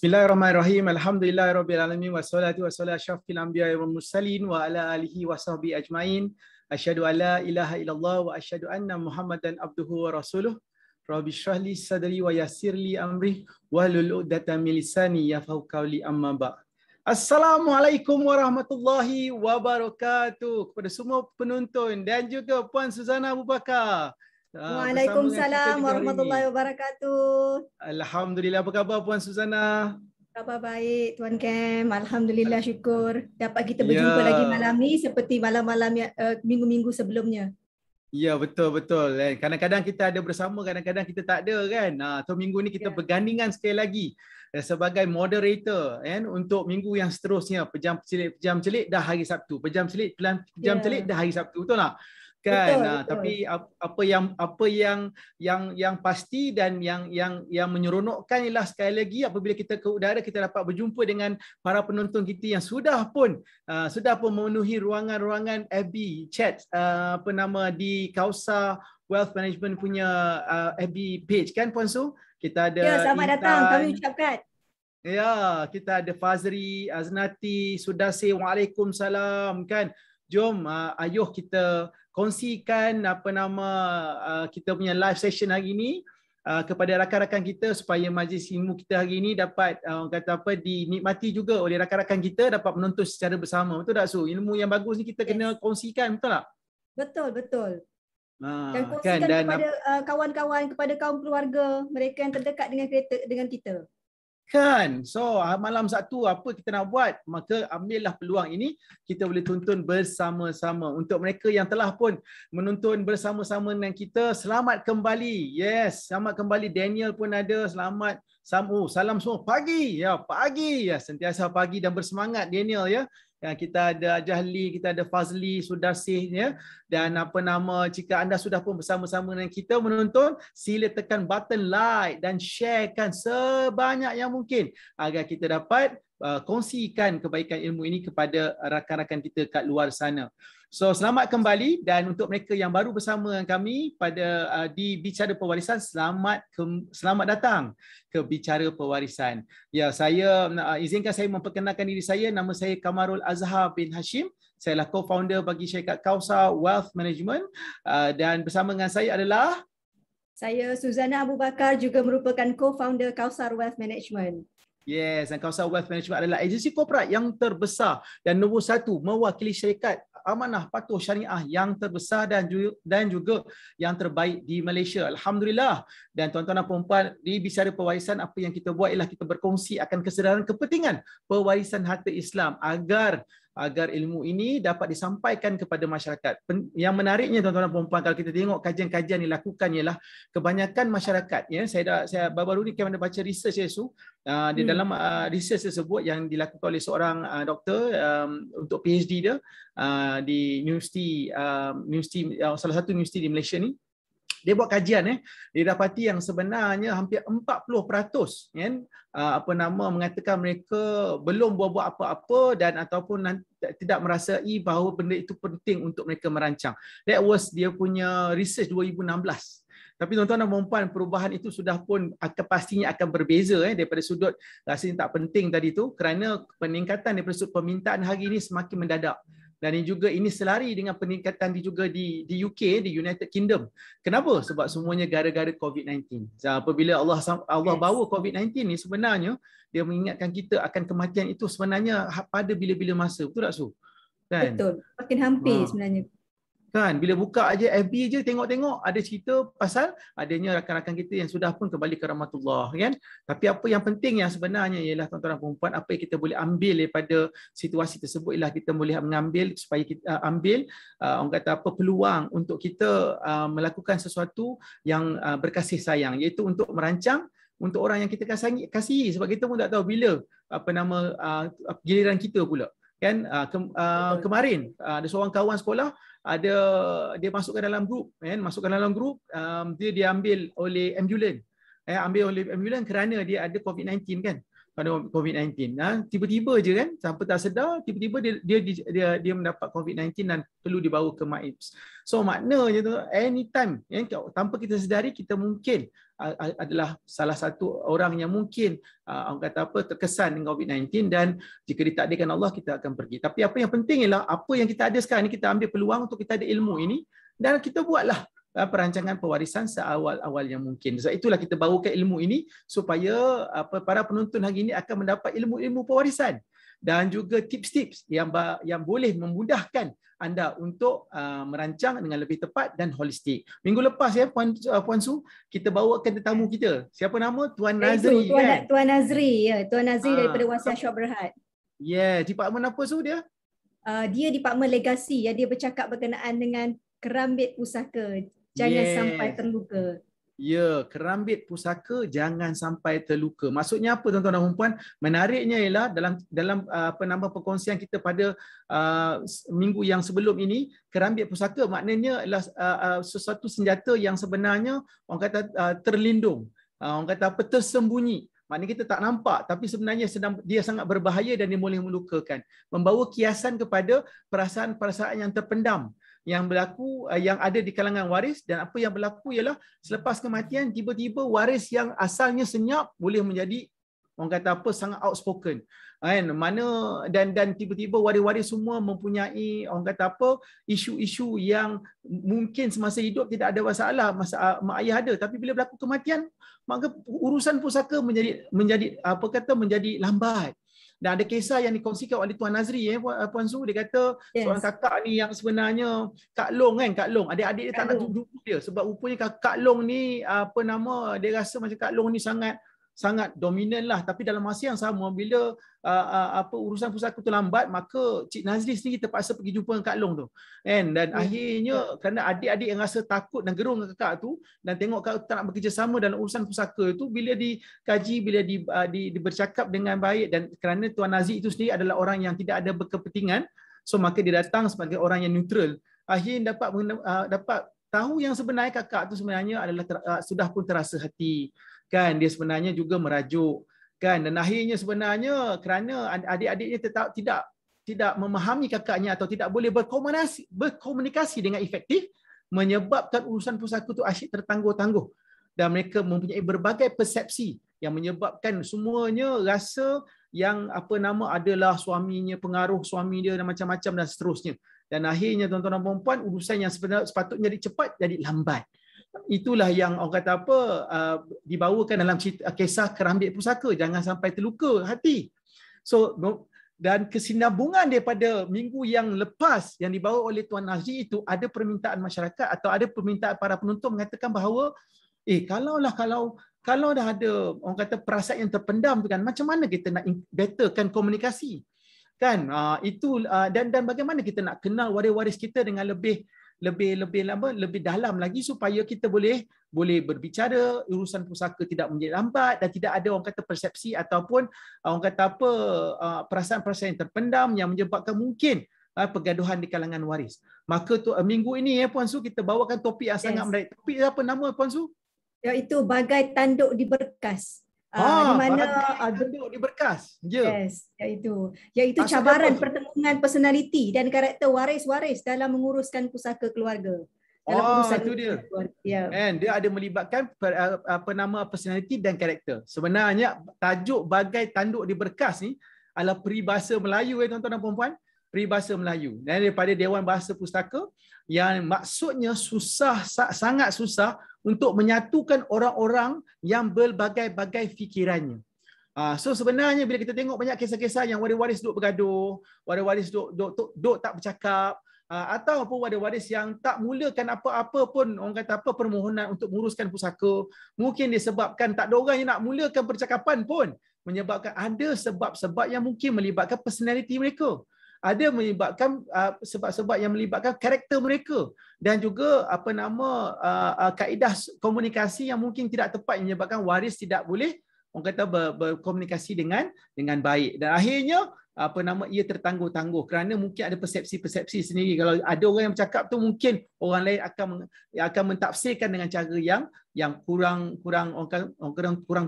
Bismillahirrahmanirrahim. Alhamdulillahirabbil alamin wassalatu wassalamu asyrafil anbiya'i wal mursalin wa ala alihi wa sahbihi ajmain. Asyhadu an la ilaha illallah wa asyhadu anna Muhammadan abduhu wa rasuluh. Rabbi shrah li sadri wa yassir li amri wahlul 'uqdatam min lisani yafqahu qawli amma ba'd. Assalamualaikum warahmatullahi wabarakatuh kepada semua penonton dan juga Puan Suzana Abu Bakar. Waalaikumsalam warahmatullahi wabarakatuh. Alhamdulillah, apa khabar Puan Suzana? Khabar baik Tuan Kem. Alhamdulillah, syukur dapat kita berjumpa lagi malam ni seperti malam-malam minggu-minggu sebelumnya. Ya, betul-betul. Kadang-kadang kita ada bersama, kadang-kadang kita tak ada kan. So minggu ni kita bergandingan sekali lagi sebagai moderator untuk minggu yang seterusnya. Pejam celik dah hari Sabtu. Pejam celik dah hari Sabtu. Betul tak? Kan, betul. Tapi apa yang pasti dan yang menyeronokkan ialah sekali lagi apabila kita ke udara kita dapat berjumpa dengan para penonton kita yang sudah pun memenuhi ruangan-ruangan FB chat di Kausar Wealth Management punya FB page kan Puan Su? Kita ada selamat datang kami ucapkan. Ya, kita ada Fazri, Aznati, Sudasi, Waalaikumsalam kan. Jom ayuh kita kongsikan kita punya live session hari ini kepada rakan-rakan kita supaya majlis ilmu kita hari ini dapat dinikmati juga oleh rakan-rakan kita, dapat menonton secara bersama. Betul tak Su? Ilmu yang bagus ni kita kena kongsikan, betul tak? Betul. Dan kongsikan kepada kawan-kawan, kepada kaum keluarga mereka yang terdekat dengan kita. Kan, so malam Sabtu apa kita nak buat, maka ambillah peluang ini, kita boleh tonton bersama-sama. Untuk mereka yang telah pun menonton bersama-sama dengan kita, selamat kembali. Yes, selamat kembali. Daniel pun ada, selamat. Salam semua pagi ya, sentiasa pagi dan bersemangat Daniel ya. Kita ada Jahli, kita ada Fazli, Sudarsih ya. Dan jika anda sudah pun bersama-sama dengan kita menonton, sila tekan button like dan sharekan sebanyak yang mungkin agar kita dapat kongsikan kebaikan ilmu ini kepada rakan-rakan kita kat luar sana. So selamat kembali, dan untuk mereka yang baru bersama dengan kami di Bicara Pewarisan, selamat datang ke Bicara Pewarisan. Ya, izinkan saya memperkenalkan diri saya. Nama saya Kamarul Azhar bin Hashim. Saya adalah co-founder bagi syarikat Kausar Wealth Management, dan bersama dengan saya adalah saya Suzana Abu Bakar, juga merupakan co-founder Kausar Wealth Management. Yes, dan Kausar Wealth Management adalah agensi korporat yang terbesar dan nombor satu mewakili syarikat amanah patuh syariah yang terbesar dan juga yang terbaik di Malaysia. Alhamdulillah. Dan tuan-tuan dan puan-puan, di Bicara Pewarisan, apa yang kita buat ialah kita berkongsi akan kesedaran kepentingan pewarisan harta Islam agar ilmu ini dapat disampaikan kepada masyarakat. Yang menariknya tuan-tuan dan puan-puan, kalau kita tengok kajian-kajian yang dilakukan ialah kebanyakan masyarakat ya. Saya baru-baru ni kami baca research di dalam research tersebut yang dilakukan oleh seorang doktor untuk PhD dia di universiti salah satu universiti di Malaysia ni. Dia buat kajian dia dapati yang sebenarnya hampir 40% mengatakan mereka belum buat apa-apa dan ataupun tidak merasai bahawa benda itu penting untuk mereka merancang. That was dia punya research 2016. Tapi tuan-tuan dan puan-puan, perubahan itu sudah pun pastinya akan berbeza daripada sudut rasanya tak penting tadi tu, kerana peningkatan daripada sudut permintaan hari ini semakin mendadak. Dan ini selari dengan peningkatan juga di UK, di United Kingdom. Kenapa? Sebab semuanya gara-gara COVID-19. Apabila Allah bawa COVID-19 ni, sebenarnya dia mengingatkan kita akan kematian itu sebenarnya pada bila-bila masa. Betul tak Su? Kan? Betul. Makin hampir sebenarnya. Kan, bila buka aja FB je, tengok-tengok ada cerita pasal adanya rakan-rakan kita yang sudah pun kembali ke rahmatullah kan. Tapi apa yang penting yang sebenarnya ialah tuan-tuan dan puan-puan, apa yang kita boleh ambil daripada situasi tersebut ialah kita boleh mengambil supaya kita ambil orang kata peluang untuk kita melakukan sesuatu yang berkasih sayang, iaitu untuk merancang untuk orang yang kita kasihi, sebab kita pun tak tahu bila giliran kita pula kan. Kemarin ada seorang kawan sekolah, dia masukkan dalam grup dia diambil oleh ambulan kerana dia ada COVID-19 kan. pada COVID-19. Tiba-tiba je kan, tanpa tak sedar, tiba-tiba dia mendapat COVID-19 dan perlu dibawa ke MAIPS. So maknanya tu anytime tanpa kita sedari, kita mungkin adalah salah satu orang yang mungkin orang kata apa, terkesan dengan COVID-19, dan jika ditakdirkan Allah, kita akan pergi. Tapi apa yang penting ialah apa yang kita ada sekarang ni, kita ambil peluang untuk kita ada ilmu ini dan kita buatlah perancangan pewarisan seawal-awal yang mungkin. So itulah kita bawakan ilmu ini supaya para penonton hari ini akan mendapat ilmu-ilmu pewarisan dan juga tips-tips yang boleh memudahkan anda untuk merancang dengan lebih tepat dan holistik. Minggu lepas ya Puan Su, kita bawakan tetamu kita. Siapa nama? Tuan Nazri kan? Tuan Nazri, ya, Tuan Nazri daripada Wasiat Syok Berhad. Yeah, department apa Su dia? Dia department legasi, ya, dia bercakap berkenaan dengan kerambit pusaka. Jangan sampai terluka. Ya, kerambit pusaka jangan sampai terluka. Maksudnya apa tuan-tuan dan puan? Menariknya ialah dalam perkongsian kita pada minggu yang sebelum ini, kerambit pusaka maknanya ialah sesuatu senjata yang sebenarnya orang kata terlindung. Orang kata apa, tersembunyi. Maknanya kita tak nampak, tapi sebenarnya dia sangat berbahaya dan dia boleh melukakan. Membawa kiasan kepada perasaan-perasaan yang terpendam yang berlaku, yang ada di kalangan waris. Dan apa yang berlaku ialah selepas kematian, tiba-tiba waris yang asalnya senyap boleh menjadi orang kata apa, sangat outspoken. Mana dan tiba-tiba waris-waris semua mempunyai orang kata apa, isu-isu yang mungkin semasa hidup tidak ada masalah, mak ayah ada, tapi bila berlaku kematian, maka urusan pusaka menjadi menjadi lambat. Dan ada kisah yang dikongsikan oleh Tuan Nazri, Puan Su, dia kata seorang kakak ni yang sebenarnya Kak Long kan, Kak Long, adik-adik dia tak nak duduk dia sebab rupanya Kak Long ni dia rasa macam Kak Long ni sangat dominan lah, tapi dalam masa yang sama bila urusan pusaka tu lambat, maka Cik Nazri sendiri terpaksa pergi jumpa dengan Kak Long tu kan. Dan akhirnya kerana adik-adik yang rasa takut dan gerung dengan kakak tu dan tengok kakak tak nak bekerjasama dalam urusan pusaka tu, bila dikaji, bila bercakap dengan baik, dan kerana Tuan Nazri itu sendiri adalah orang yang tidak ada berkepentingan, so maka dia datang sebagai orang yang neutral. Akhirnya dapat tahu yang sebenarnya kakak tu sebenarnya adalah sudah pun terasa hati kan, dia sebenarnya juga merajuk kan, dan akhirnya sebenarnya kerana adik-adiknya tidak memahami kakaknya atau tidak boleh berkomunikasi dengan efektif, menyebabkan urusan pusaka itu asyik tertangguh-tangguh, dan mereka mempunyai berbagai persepsi yang menyebabkan semuanya rasa yang adalah suaminya, pengaruh suami dia dan macam-macam dan seterusnya. Dan akhirnya tuan-tuan dan puan-puan, urusan yang sepatutnya jadi cepat jadi lambat. Itulah yang orang kata dibawakan dalam kisah kerambit pusaka, jangan sampai terluka hati. So dan kesinambungan daripada minggu yang lepas yang dibawa oleh Tuan Nazri itu, ada permintaan masyarakat atau ada permintaan para penonton mengatakan bahawa kalau dah ada orang kata perasaan yang terpendam tu kan, macam mana kita nak betterkan komunikasi kan, dan bagaimana kita nak kenal waris-waris kita dengan lebih dalam lagi, supaya kita boleh berbicara, urusan pusaka tidak menjadi lambat dan tidak ada orang kata persepsi ataupun orang kata perasaan-perasaan yang terpendam yang menyebabkan mungkin pergaduhan di kalangan waris. Maka minggu ini Puan Su, kita bawakan topik yang sangat menarik. Topik apa nama Puan Su? Iaitu bagai tanduk di berkas. Di mana tanduk di berkas. Yes, iaitu cabaran pertemuan personaliti dan karakter waris-waris dalam menguruskan pusaka keluarga. Itu dia. And dia ada melibatkan personality dan karakter. Sebenarnya tajuk bagai tanduk di berkas ni adalah peribahasa Melayu tuan-tuan dan puan-puan, peribahasa Melayu. Dan daripada Dewan Bahasa Pustaka yang maksudnya sangat susah untuk menyatukan orang-orang yang berbagai-bagai fikirannya. So sebenarnya bila kita tengok banyak kisah-kisah yang waris-waris duk bergaduh, waris-waris duk tak bercakap, ataupun waris-waris yang tak mulakan apa-apa pun orang kata permohonan untuk menguruskan pusaka, mungkin disebabkan tak ada orang yang nak mulakan percakapan pun, menyebabkan ada sebab-sebab yang mungkin melibatkan personality mereka. Ada menyebabkan sebab-sebab yang melibatkan karakter mereka, dan juga kaedah komunikasi yang mungkin tidak tepat yang menyebabkan waris tidak boleh orang kata berkomunikasi dengan baik, dan akhirnya ia tertangguh-tangguh kerana mungkin ada persepsi-persepsi sendiri. Kalau ada orang yang bercakap tu, mungkin orang lain akan mentafsirkan dengan cara yang kurang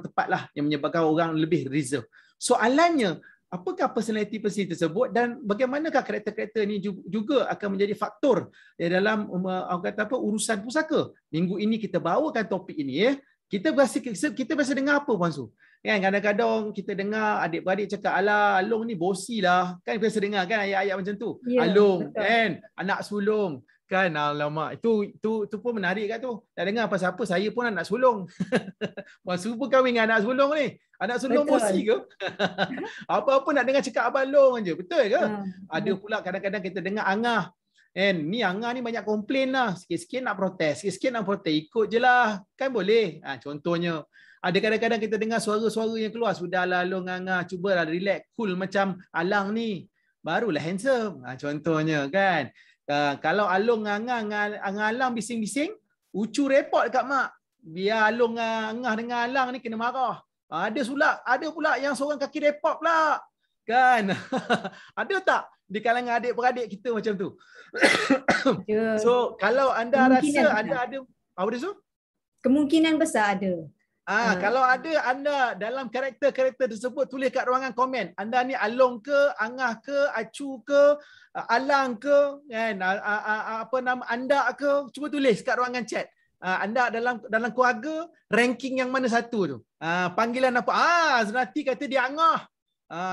tepat lah, yang menyebabkan orang lebih reserve. Soalannya, apakah personality tersebut dan bagaimanakah karakter-karakter ini juga akan menjadi faktor dalam urusan pusaka. Minggu ini kita bawakan topik ini ya. Kita biasa dengar apa Puan Su? Kan kadang-kadang kita dengar adik-beradik cakap alah Along ni bosi lah. Kan biasa dengar kan ayat-ayat macam tu. Ya, Along betul. kan anak sulung. Kan alamak itu pun menarik kat tu. Tak dengar pasal apa saya pun anak sulung. Puan Su pun kahwin dengan anak sulung ni. Anak sulung Betul. bosi ke? Apa-apa nak dengar cakap abang long je. Betul ke? Ada Ya. pula kadang-kadang kita dengar angah. Ni angah ni banyak komplain lah. Sikit-sikit nak protes. Sikit-sikit nak protes. Ikut je lah. Kan boleh. Contohnya. Ada kadang-kadang kita dengar suara-suara yang keluar. Sudahlah long angah. Cubalah relax. Cool macam Alang ni. Barulah handsome. Contohnya kan. Kalau Along Angah Alang bising-bising. Ucu repot dekat mak. Biar Along Angah dengan Alang ni kena marah. Ada pula yang seorang kaki repot pula. Kan? Ada tak di kalangan adik-beradik kita macam tu? So, kalau anda rasa ada apa dia tu? Kemungkinan besar ada. Kalau ada anda dalam karakter-karakter tersebut, tulis kat ruangan komen. Anda ni Along ke, Angah ke, Acu ke, Alang ke, kan? Apa nama anda ke? Cuba tulis kat ruangan chat. Anda dalam keluarga ranking yang mana satu tu? Panggilan apa? Zenati kata dia Angah.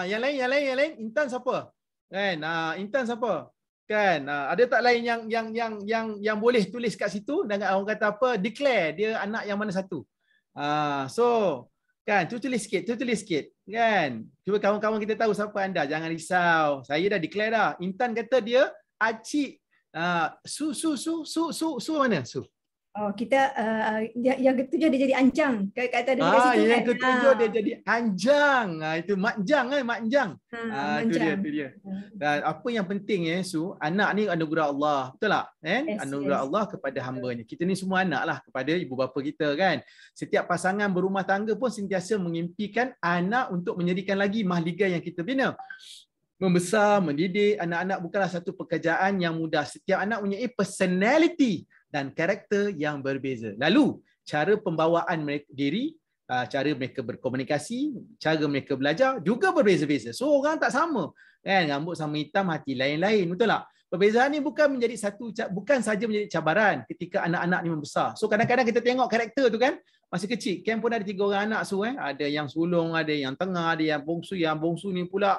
Yang lain Intan siapa? Kan? Intan siapa? Kan? Ada tak lain yang boleh tulis kat situ dan orang kata apa? Declare dia anak yang mana satu? So kan tu tulis sikit kan. Cuba kawan-kawan kita tahu siapa anda, jangan risau. Saya dah declare dah. Intan kata dia Acik. Su mana? Su. Oh, kita yang ketujuh dia jadi Anjang. Kata dekat situ yang kan. ketujuh dia jadi Anjang. Itu Mak Jang Mak Jang. Itu dia. Dan apa yang penting Su, anak ni anugerah Allah. Betul tak? Anugerah Allah kepada hamba-Nya. Kita ni semua anak lah kepada ibu bapa kita kan. Setiap pasangan berumah tangga pun sentiasa mengimpikan anak untuk menjadikan lagi mahligai yang kita bina. Membesar, mendidik anak-anak bukanlah satu pekerjaan yang mudah. Setiap anak mempunyai personality dan karakter yang berbeza. Lalu, cara pembawaan mereka diri, cara mereka berkomunikasi, cara mereka belajar juga berbeza-beza. So, orang tak sama. Kan? Rambut sama hitam, hati lain-lain. Betul tak? Perbezaan ni bukan saja menjadi cabaran ketika anak-anak ni membesar. So, kadang-kadang kita tengok karakter tu kan, masih kecil. Ken pun ada 3 orang anak Su. Ada yang sulung, ada yang tengah, ada yang bongsu. Yang bongsu ni pula,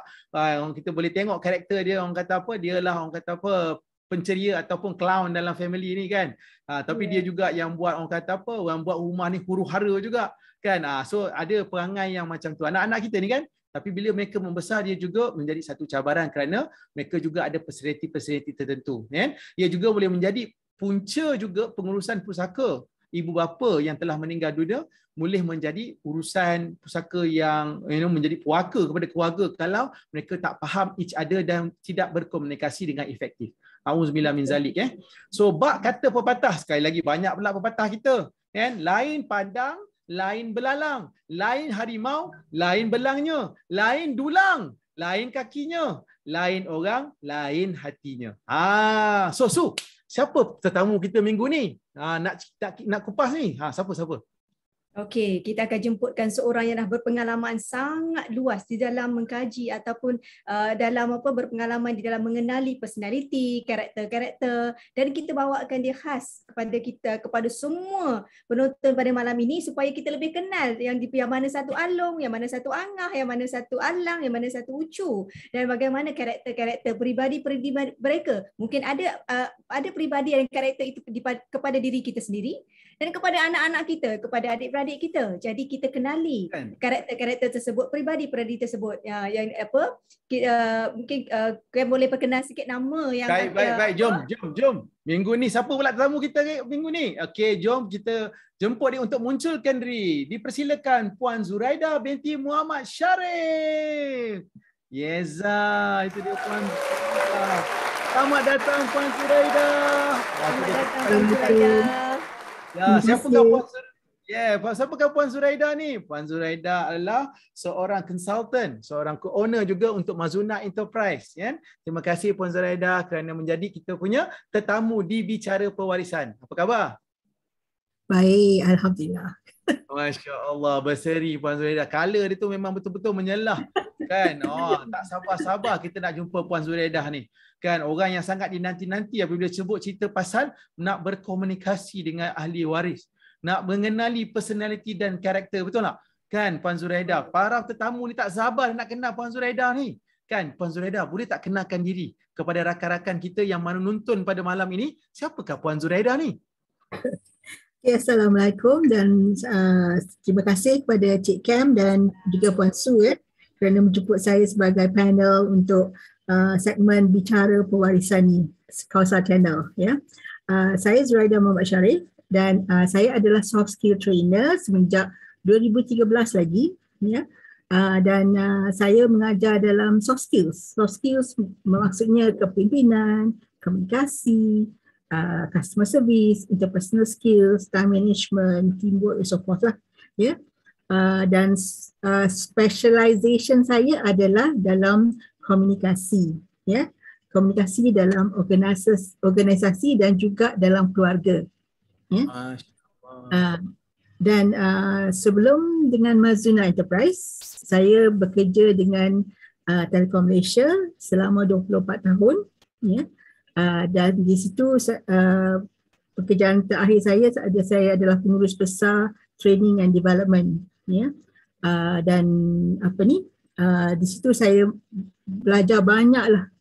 kita boleh tengok karakter dia. Orang kata apa? Dialah orang kata apa? Penceria ataupun clown dalam family ni kan. Tapi dia juga yang buat orang kata apa, orang buat rumah ni huru-hara juga kan. So ada perangai yang macam tu anak-anak kita ni kan. Tapi bila mereka membesar, dia juga menjadi satu cabaran kerana mereka juga ada personality tertentu kan. Ia juga boleh menjadi punca juga pengurusan pusaka. Ibu bapa yang telah meninggal dunia boleh menjadi urusan pusaka yang menjadi puaka kepada keluarga kalau mereka tak faham each other dan tidak berkomunikasi dengan efektif. Auzubillah min zalik. So bab kata pepatah, sekali lagi banyak pula pepatah kita kan. Lain padang, lain belalang, lain harimau, lain belangnya, lain dulang, lain kakinya, lain orang, lain hatinya. So siapa tetamu kita minggu ni? Nak kupas ni. Siapa? Okey, kita akan jemputkan seorang yang dah berpengalaman sangat luas di dalam mengkaji ataupun dalam berpengalaman di dalam mengenali personality, karakter-karakter, dan kita bawakan dia khas kepada semua penonton pada malam ini supaya kita lebih kenal yang mana satu Along, yang mana satu Angah, yang mana satu Alang, yang mana satu Ucu, dan bagaimana karakter-karakter peribadi mereka. Mungkin ada peribadi dan karakter itu kepada diri kita sendiri dan kepada anak-anak kita, kepada adik-beradik kita. Jadi kita kenali karakter-karakter tersebut, peribadi tersebut. Yang apa? Mungkin kalian boleh perkenal sikit nama yang baik. Jom. Minggu ni siapa pula tetamu kita minggu ni? Okey, jom kita jemput dia untuk munculkan diri. Dipersilakan Puan Zuraida binti Muhammad Sharif. Yeza, itu dia Puan Zuraida. Selamat datang Puan Zuraida. Selamat datang Puan Zuraida. Siapakah Puan Zuraida? Siapakah Puan Zuraida ni? Puan Zuraida adalah seorang consultant, seorang co-owner juga untuk Mazuna Enterprise. Terima kasih Puan Zuraida kerana menjadi kita punya tetamu di Bicara Pewarisan. Apa khabar? Baik, Alhamdulillah. Masya Allah, berseri Puan Zuraidah. Color dia tu memang betul-betul menyelah. Kan? Oh, tak sabar-sabar kita nak jumpa Puan Zuraidah ni. Kan, orang yang sangat dinanti-nanti apabila sebut cerita pasal nak berkomunikasi dengan ahli waris. Nak mengenali personality dan karakter, betul tak? Kan, Puan Zuraidah. Para tetamu ni tak sabar nak kenal Puan Zuraidah ni. Kan, Puan Zuraidah, boleh tak kenalkan diri kepada rakan-rakan kita yang menonton pada malam ini? Siapakah Puan Zuraidah ni? Ya, Assalamualaikum dan terima kasih kepada Cik Cam dan juga Puan Su kerana menjemput saya sebagai panel untuk segmen Bicara Pewarisan ni, Kausar Channel. Ya. Saya Zuraidah Muhammad Sharif dan saya adalah soft skill trainer semenjak 2013 lagi. Ya. Dan saya mengajar dalam soft skills. Soft skills maksudnya kepimpinan, komunikasi, customer service, interpersonal skills, time management, teamwork and so forth lah. Yeah. Dan specialization saya adalah dalam komunikasi. Yeah. Komunikasi dalam organisasi dan juga dalam keluarga. Yeah. Dan sebelum dengan Mazuna Enterprise, saya bekerja dengan Telekom Malaysia selama 24 tahun. Yeah. Dan di situ pekerjaan terakhir saya adalah pengurus besar training and development, ya. Dan di situ saya belajar banyaklah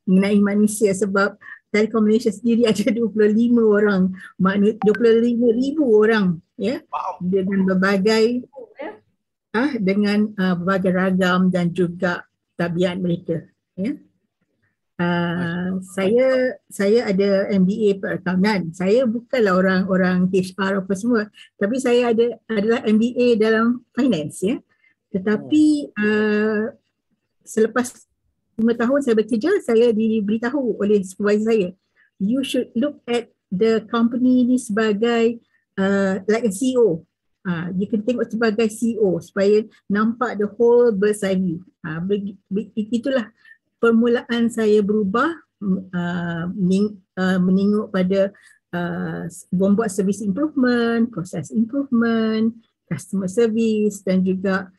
mengenai manusia sebab Telekom Malaysia sendiri ada 25 orang, 25,000 orang, ya, dengan berbagai berbagai ragam dan juga tabiat mereka, ya. Saya ada MBA perakaunan. Saya bukanlah orang HR apa semua, tapi saya adalah MBA dalam finance, ya. Tetapi selepas 5 tahun saya bekerja, saya diberitahu oleh supervisor saya, you should look at the company ni sebagai like a CEO. You can tengok sebagai CEO supaya nampak the whole bird's eye view. Itulah permulaan saya berubah menengok pada membuat service improvement, process improvement, customer service dan juga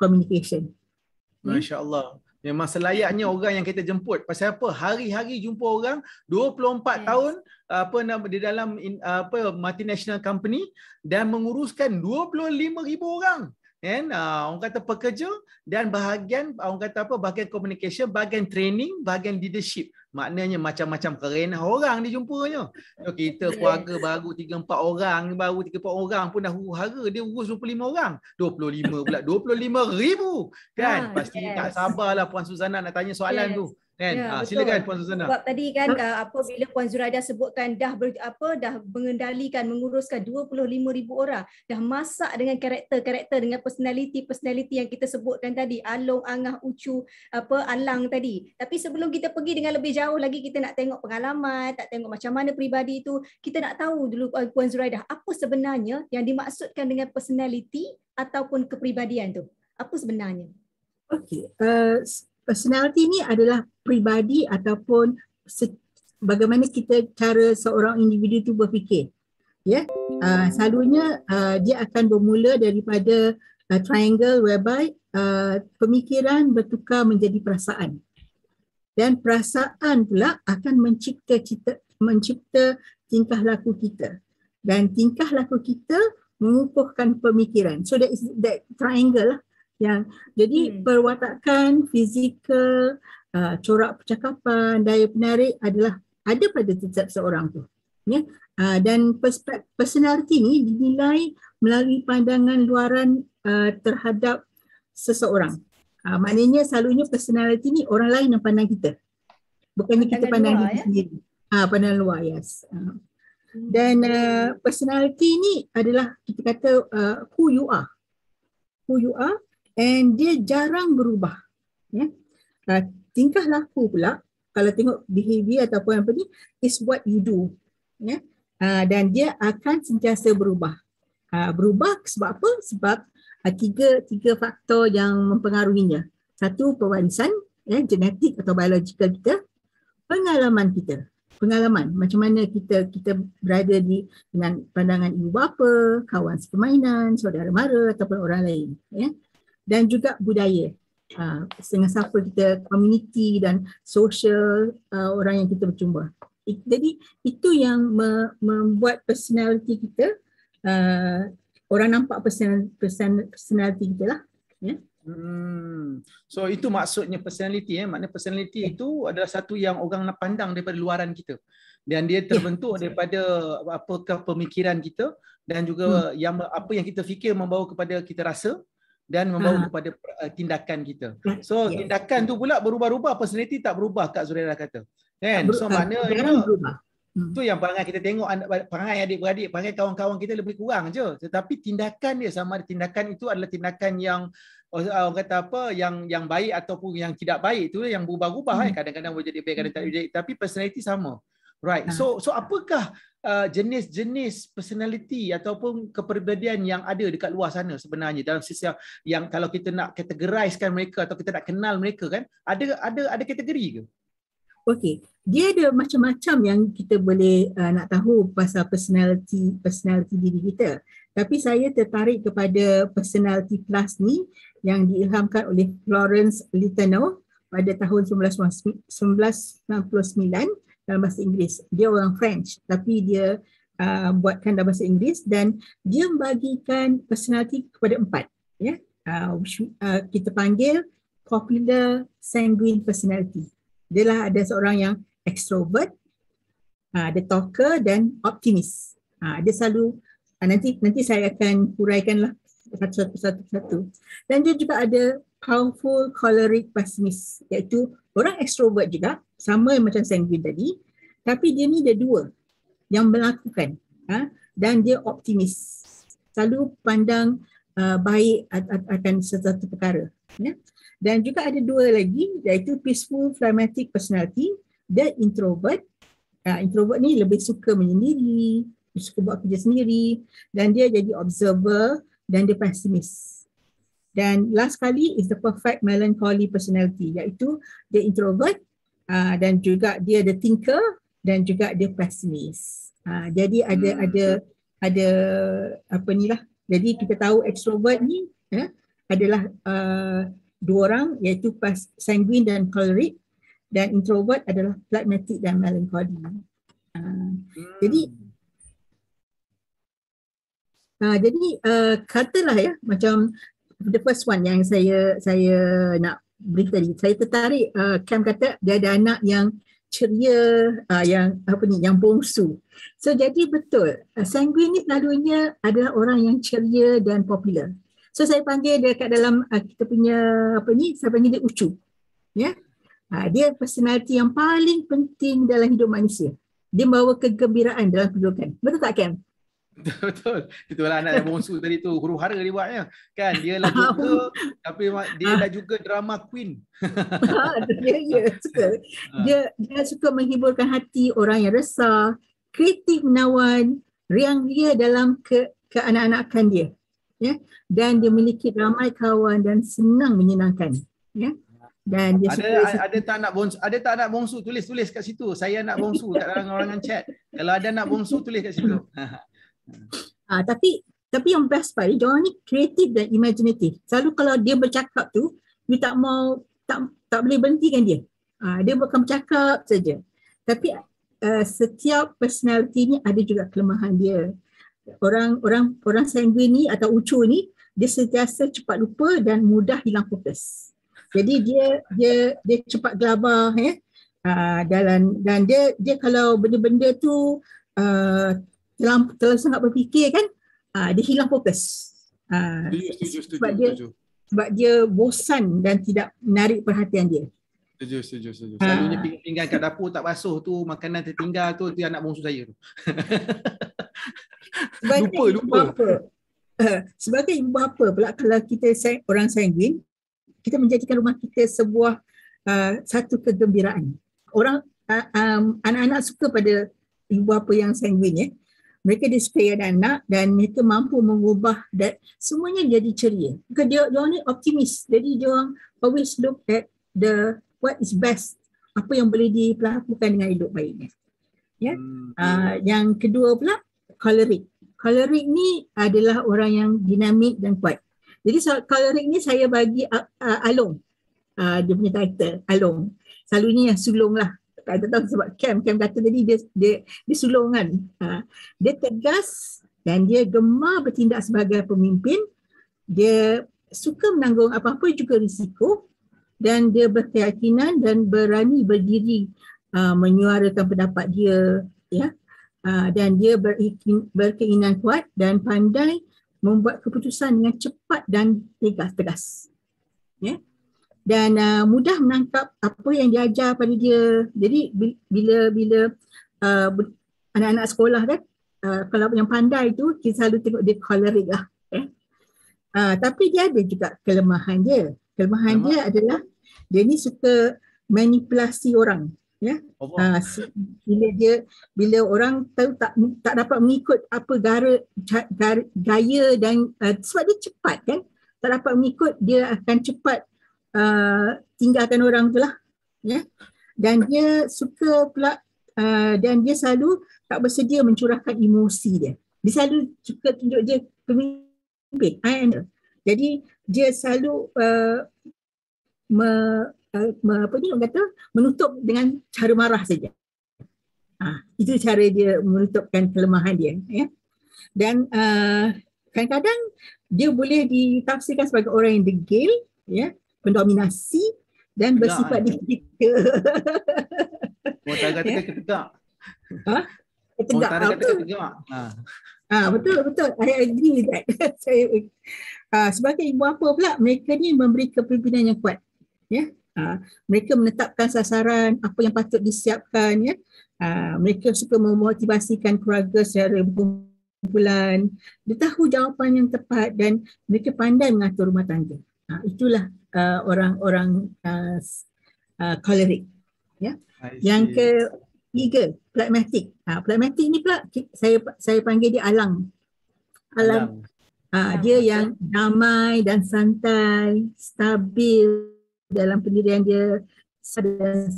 communication. Masya Allah. Memang selayaknya orang yang kita jemput. Pasal apa? Hari-hari jumpa orang 24 tahun di dalam multinational company dan menguruskan 25,000 orang. Kan, orang kata pekerja dan bahagian bahagian communication, bahagian training, bahagian leadership. Maknanya macam-macam kerenah orang dijumpanya. Kita keluarga baru 3-4 orang, baru 3-4 orang pun dah huru-hara, dia urus 25 orang. 25 pula, 25,000. Kan? Pasti tak sabarlah Puan Suzana nak tanya soalan tu. Kan? Silakan Puan Suzana. Sebab tadi kan bila Puan Zuraidah sebutkan dah mengendalikan, menguruskan 25,000 orang, dah masak dengan karakter dengan personality yang kita sebutkan tadi, Along, Angah, Ucu, Alang tadi. Tapi sebelum kita pergi dengan lebih jauh lagi, kita nak tengok pengalaman, tak tengok macam mana peribadi itu, kita nak tahu dulu Puan Zuraidah, apa sebenarnya yang dimaksudkan dengan personality ataupun kepribadian tu? Apa sebenarnya? Okey, personality ni adalah pribadi ataupun bagaimana cara seorang individu tu berfikir. Ya, selalunya dia akan bermula daripada triangle whereby pemikiran bertukar menjadi perasaan. Dan perasaan pula akan mencipta tingkah laku kita. Dan tingkah laku kita mengukuhkan pemikiran. So that triangle lah. Jadi perwatakan, fizikal, corak percakapan, daya penarik adalah ada pada setiap seorang tu. Ya? Dan personality ni dinilai melalui pandangan luaran terhadap seseorang. Maknanya selalunya personality ni orang lain yang pandang kita. Bukannya kita pandang diri sendiri. Pandangan luar, yes. Dan personality ni adalah kita kata who you are. Who you are. And dia jarang berubah. Ya? Tingkah laku pula, kalau tengok behavior ataupun apa ni, is what you do. Ya? Dan dia akan sentiasa berubah. Berubah sebab apa? Sebab tiga faktor yang mempengaruhinya. Satu, pewarisan, genetik atau biological kita. Pengalaman kita. pengalaman macam mana kita berada dengan pandangan ibu bapa, kawan sepermainan, saudara mara ataupun orang lain, ya. Dan juga budaya. Dengan siapa kita, komuniti dan sosial orang yang kita berjumpa. Jadi itu yang membuat personality kita, orang nampak personality kita lah, ya. So itu maksudnya personality, maknanya personality itu adalah satu yang orang nak pandang daripada luaran kita, dan dia terbentuk daripada apakah pemikiran kita, dan juga yang apa yang kita fikir membawa kepada kita rasa dan membawa kepada tindakan kita. So tindakan tu pula berubah-ubah, personality tak berubah, Kak Zurairah kata, kan? So maknanya tu yang perangai kita tengok, perangai adik-beradik, perangai kawan-kawan kita lebih kurang je, tetapi tindakan dia sama ada tindakan itu adalah tindakan yang orang kata apa, yang baik ataupun yang tidak baik, tu yang berubah-ubah, kadang-kadang boleh jadi baik, kadang-kadang tak jadi, tapi personality sama. Right. So apakah jenis-jenis personality ataupun kepribadian yang ada dekat luar sana sebenarnya, dalam sisi yang kalau kita nak categorizekan mereka atau kita nak kenal mereka, kan, ada kategori ke? Okey, dia ada macam-macam yang kita boleh nak tahu pasal personality diri kita. Tapi saya tertarik kepada personality plus ni yang diilhamkan oleh Florence Litano pada tahun 1999 dalam bahasa Inggeris. Dia orang French tapi dia buatkan dalam bahasa Inggeris, dan dia membagikan personality kepada 4, ya. Kita panggil popular sanguine personality. Dia lah ada seorang yang extrovert, ada talker dan optimis. Dia selalu nanti saya akan huraikanlah satu-satu. Dan dia juga ada powerful choleric pessimist, iaitu orang extrovert juga, sama macam sanguine tadi, tapi dia ni ada 2 yang melakukan, dan dia optimis, selalu pandang baik akan sesuatu perkara, ya. Dan juga ada 2 lagi, iaitu peaceful phlegmatic personality. Dia introvert. Introvert ni lebih suka menyendiri, suka buat kerja sendiri, dan dia jadi observer dan dia pesimis. Dan last kali is the perfect melancholy personality, iaitu dia introvert, dan juga dia the thinker, dan juga dia pesimis. Jadi ada apa ni lah. Jadi kita tahu extrovert ni adalah 2 orang, iaitu sanguine dan choleric, dan introvert adalah phlegmatic dan melancholy. Jadi katalah, ya, macam the first one yang saya nak brief tadi, saya tertarik. Cam kata dia ada anak yang ceria, yang bongsu. So jadi betul, sanguine ni selalunya adalah orang yang ceria dan popular. So saya panggil dia kat dalam kita punya saya panggil dia Ucu, ya. Dia personality yang paling penting dalam hidup manusia. Dia membawa kegembiraan dalam kehidupan. Betul tak, Cam? Betul. Itulah anak yang bongsu tadi tu, huru hara dia buatnya. Kan, dia lah juga tapi dia dah juga drama queen. Dia suka. Dia suka menghiburkan hati orang yang resah, kreatif menawan, riang ria dalam keanak-anakan dia. Ya, dan dia memiliki ramai kawan dan senang menyenangkan, ya. Dan dia ada tak nak bongsu, tulis kat situ, saya nak bongsu, kat dalam orang chat. Kalau ada nak bongsu, tulis kat situ. Tapi yang best part, dia orang ni kreatif dan imaginatif. Selalu kalau dia bercakap tu, you tak boleh berhentikan dia. Dia bukan bercakap saja. Tapi setiap personality ni ada juga kelemahan dia. Orang sanguine ni atau Ucu ni, dia sentiasa cepat lupa dan mudah hilang fokus. Jadi dia cepat gelabah, ya. Dan dia kalau benda-benda tu terlalu sangat berfikir, kan, dia hilang fokus. Sebab dia bosan dan tidak menarik perhatian dia. Setuju. Selalunya pinggan kat dapur tak basuh tu, makanan tertinggal tu anak bongsu saya tu. Lupa. Sebagai ibu bapa pula, kalau kita orang sanguine, kita menjadikan rumah kita sebuah satu kegembiraan. Anak-anak suka pada ibu bapa yang sanguine, ya. Mereka disukai anak-anak dan mereka mampu mengubah dan semuanya jadi ceria. Dia orang ni optimis. Jadi dia orang always look at what is best, apa yang boleh dilakukan dengan hidup baiknya. Ya. Yang kedua pula choleric. Choleric ni adalah orang yang dinamik dan kuat. Jadi choleric ni saya bagi Along. Dia punya title Along. Selalunya yang sulung lah. Tak tahu sebab Cam kata tadi dia sulung kan. Dia tegas dan dia gemar bertindak sebagai pemimpin. Dia suka menanggung apa-apa juga risiko dan dia berkeyakinan dan berani berdiri menyuarakan pendapat dia, ya. Dan dia berkeinginan kuat dan pandai membuat keputusan dengan cepat dan tegas. Ya. Dan mudah menangkap apa yang diajar pada dia. Jadi bila anak-anak sekolah kan, kalau yang pandai tu kita selalu tengok dia choleric lah. Tapi dia ada juga kelemahan dia. Kelemahan dia adalah dia ni suka manipulasi orang. Ya. Bila orang tahu tak dapat mengikut apa gaya dan sebab dia cepat kan, tak dapat mengikut, dia akan cepat tinggalkan orang tu lah, ya. Dan dia suka pula dan dia selalu tak bersedia mencurahkan emosi dia. Dia selalu suka tunjuk dia pemimpin. Jadi dia selalu menutup dengan cara marah saja. Itu cara dia menutupkan kelemahan dia, ya. Dan kadang-kadang dia boleh ditafsirkan sebagai orang yang degil, ya, pendominasi dan bersifat diktator. Orang kata ketegak. Ketegak. Betul. I agree with that. Sebagai ibu bapa pula, mereka ni memberi kepimpinan yang kuat. Ya. Mereka menetapkan sasaran apa yang patut disiapkan, ya. Mereka suka memotivasikan keluarga secara berkumpulan. Dia tahu jawapan yang tepat dan mereka pandai mengatur rumah tangga. Itulah orang-orang choleric, ya. Yang ketiga, phlegmatic. Phlegmatic ni pula saya panggil dia Alang. Dia yang damai dan santai, stabil dalam pendirian dia, dan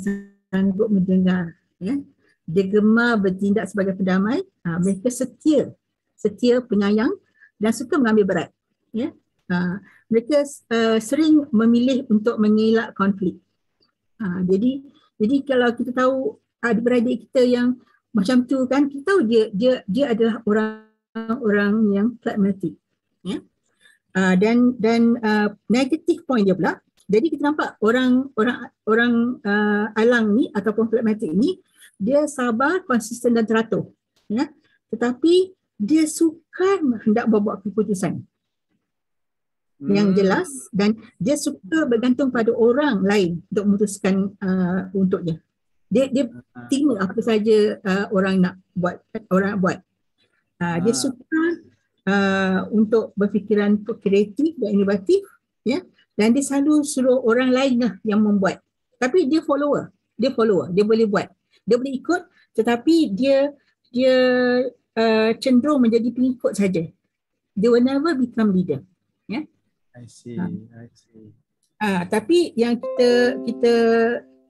sanggup mendengar, ya. Dia gemar bertindak sebagai pendamai. Mereka setia, penyayang dan suka mengambil berat, ya. Mereka sering memilih untuk mengelak konflik. Jadi kalau kita tahu adik-beradik kita yang macam tu kan, kita tahu dia adalah orang yang phlegmatic, ya. Dan negative point dia pula. Jadi kita nampak orang Alang ni ataupun phlegmatic ni, dia sabar, konsisten dan teratur, ya. Tetapi dia sukar hendak membuat keputusan yang jelas dan dia suka bergantung pada orang lain untuk memutuskan untuk dia. Dia terima apa saja orang nak buat. Dia suka untuk berfikiran kreatif dan inovatif, ya. Dan dia selalu suruh orang lain lah yang membuat. Tapi dia follower. Dia boleh buat. Dia boleh ikut, tetapi dia cenderung menjadi pengikut saja. They will never become leader. Ya. I see. Tapi yang kita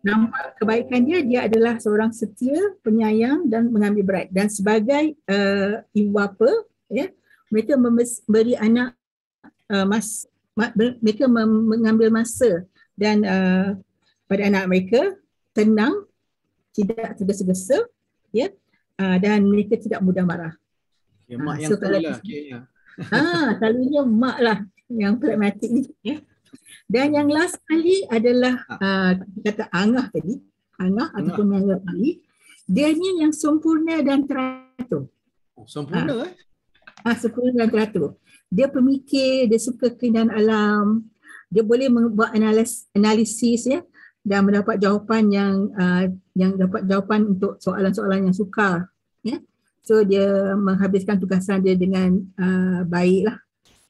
nampak kebaikan dia adalah seorang setia, penyayang dan mengambil berat. Dan sebagai ibu bapa, ya, mereka memberi anak mereka mengambil masa dan pada anak mereka, tenang, tidak tergesa-gesa, ya, dan mereka tidak mudah marah. Mak yang cool lah kayaknya. Selalunya mak lah yang phlegmatic ni, ya. Dan yang last kali adalah kita kata Angah tadi, ataupun yang kali, dia ni yang sempurna dan teratur. Sempurna sempurna dan teratur. Dia pemikir, dia suka keindahan alam, dia boleh membuat analisis, ya, dan mendapat jawapan yang dapat jawapan untuk soalan-soalan yang sukar, ya. So dia menghabiskan tugasan dia dengan baiklah,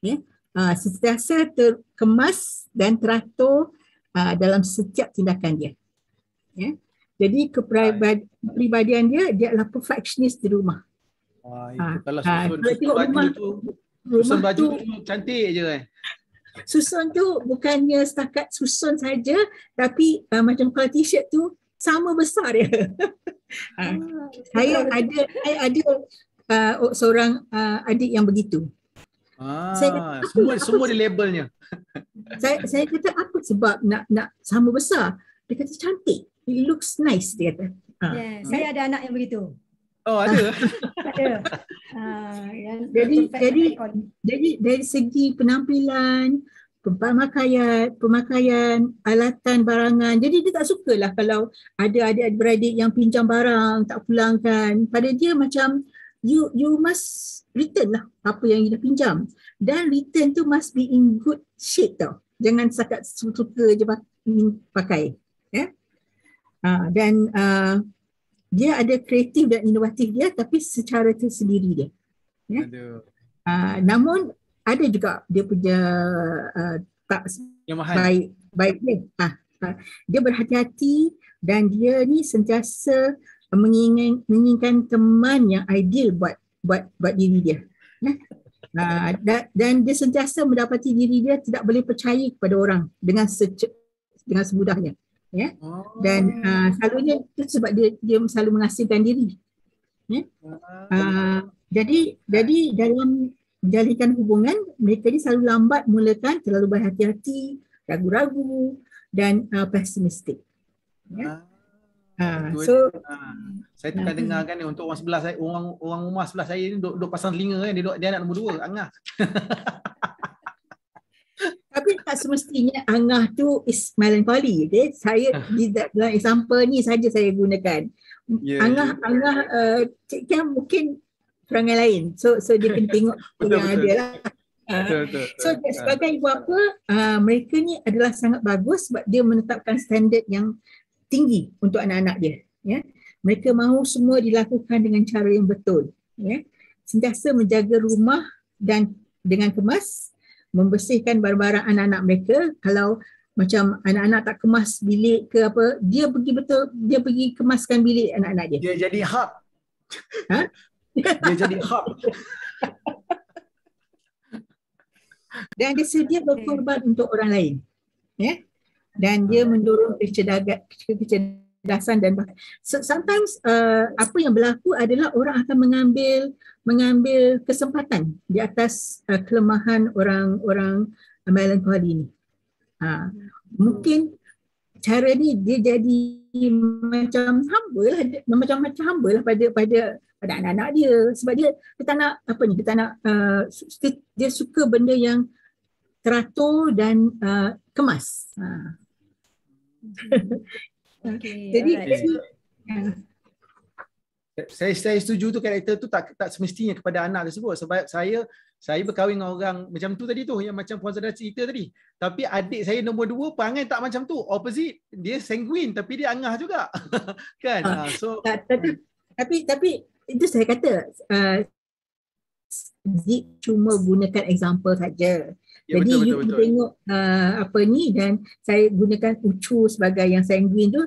ya. Sentiasa terkemas dan teratur dalam setiap tindakan dia, ya. Jadi kepribadian dia adalah perfectionist di rumah. Itu kalau susun baju tu cantik je kan. Susun tu bukannya setakat susun saja, tapi macam kalau t-shirt tu sama besar dia. Saya ada seorang adik yang begitu. Saya kata, semua di labelnya. Saya kata apa sebab nak sama besar? Dia kata cantik. It looks nice, dia kata. Saya ada anak yang begitu. Oh, ada. Ada. Jadi dari segi penampilan, pemakaian, alatan, barangan. Jadi dia tak sukalah kalau ada adik-beradik yang pinjam barang tak pulangkan. Pada dia macam you must return lah apa yang you dah pinjam. Dan return tu must be in good shape tau. Jangan setakat suka je pakai. Ya. Dan dia ada kreatif dan inovatif dia, tapi secara tersendiri dia. Ya. Namun ada juga dia punya tak baik dia. Dia berhati-hati dan dia ni sentiasa menginginkan teman yang ideal buat diri dia. Dan dia sentiasa mendapati diri dia tidak boleh percaya kepada orang dengan semudahnya. Ya. Dan selalunya itu sebab dia selalu mengasihkan diri. Ya. Jadi dalam menjalinkan hubungan, mereka ni selalu lambat mulakan, terlalu berhati-hati, ragu-ragu dan pesimistik. Ya. Saya tukar dengar kan untuk orang sebelah saya, orang rumah sebelah saya ni duk pasang telinga kan, dia anak nombor 2, Angah. Tapi tak semestinya Angah tu is melancholy. Okay? Saya dalam example ni saja saya gunakan. Angah Cik Kam mungkin perangai lain. So dia kena tengok yang ada lah. So sebagai ibu bapa, mereka ni adalah sangat bagus sebab dia menetapkan standard yang tinggi untuk anak-anak dia. Ya. Mereka mahu semua dilakukan dengan cara yang betul. Ya. Sentiasa menjaga rumah dan dengan kemas, membersihkan barang-barang anak-anak mereka. Kalau macam anak-anak tak kemas bilik ke apa, dia pergi kemaskan bilik anak-anak dia. Dia jadi hub. Dia jadi hub. Dan dia sedia berkorban untuk orang lain. Ya. Dan dia mendorong kecerdasan dan sometimes apa yang berlaku adalah orang akan mengambil kesempatan di atas kelemahan orang melancholy ni. Mungkin cara ni dia jadi macam hamba lah pada anak-anak dia, sebab dia tak nak dia suka benda yang teratur dan kemas. Jadi saya setuju tu, karakter tu tak semestinya kepada anak tersebut, sebab saya berkahwin dengan orang macam tu tadi tu, yang macam Puan Zahra cerita tadi. Tapi adik saya nombor 2 perangai tak macam tu, opposite. Dia sanguine tapi dia angah juga. Kan? Tapi itu saya kata Zik cuma gunakan example saja. Ya, jadi betul. you tengok apa ni, dan saya gunakan Ucu sebagai yang sanguine tu,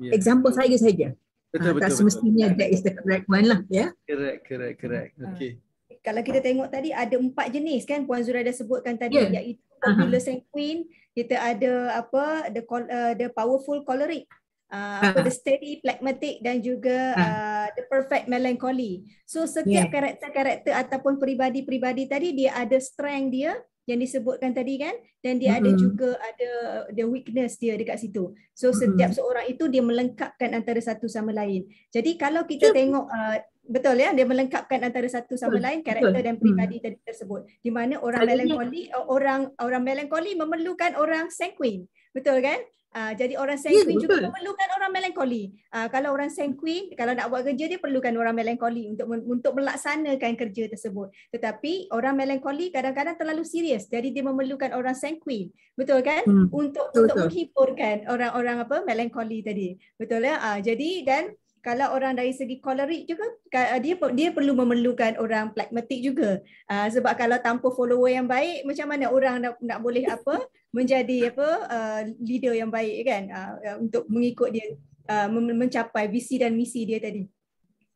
example saya saja. Tak semestinya that is the correct one lah. Ya. Correct. Okay. Kalau kita tengok tadi ada 4 jenis kan Puan Zura dah sebutkan tadi, iaitu popular sanguine, kita ada the powerful choleric, the steady phlegmatic dan juga the perfect melancholy. So setiap karakter ataupun peribadi tadi dia ada strength dia yang disebutkan tadi kan, dan dia ada juga ada the weakness dia dekat situ. So setiap seorang itu dia melengkapkan antara satu sama lain. Jadi kalau kita tengok betul ya, dia melengkapkan antara satu sama lain karakter dan peribadi tadi tersebut. Di mana orang melancholy memerlukan orang sanguine. Betul kan? Jadi orang sanguine juga memerlukan orang melancholy. Kalau orang sanguine, kalau nak buat kerja dia perlukan orang melancholy untuk melaksanakan kerja tersebut. Tetapi orang melancholy kadang-kadang terlalu serius, jadi dia memerlukan orang sanguine. Betul kan? Untuk menghiburkan orang-orang melancholy tadi. Betul ya? Jadi dan kalau orang dari segi choleric juga, dia perlu memerlukan orang phlegmatic juga. Sebab kalau tanpa follower yang baik, macam mana orang nak boleh menjadi leader yang baik kan, untuk mengikut dia mencapai visi dan misi dia tadi.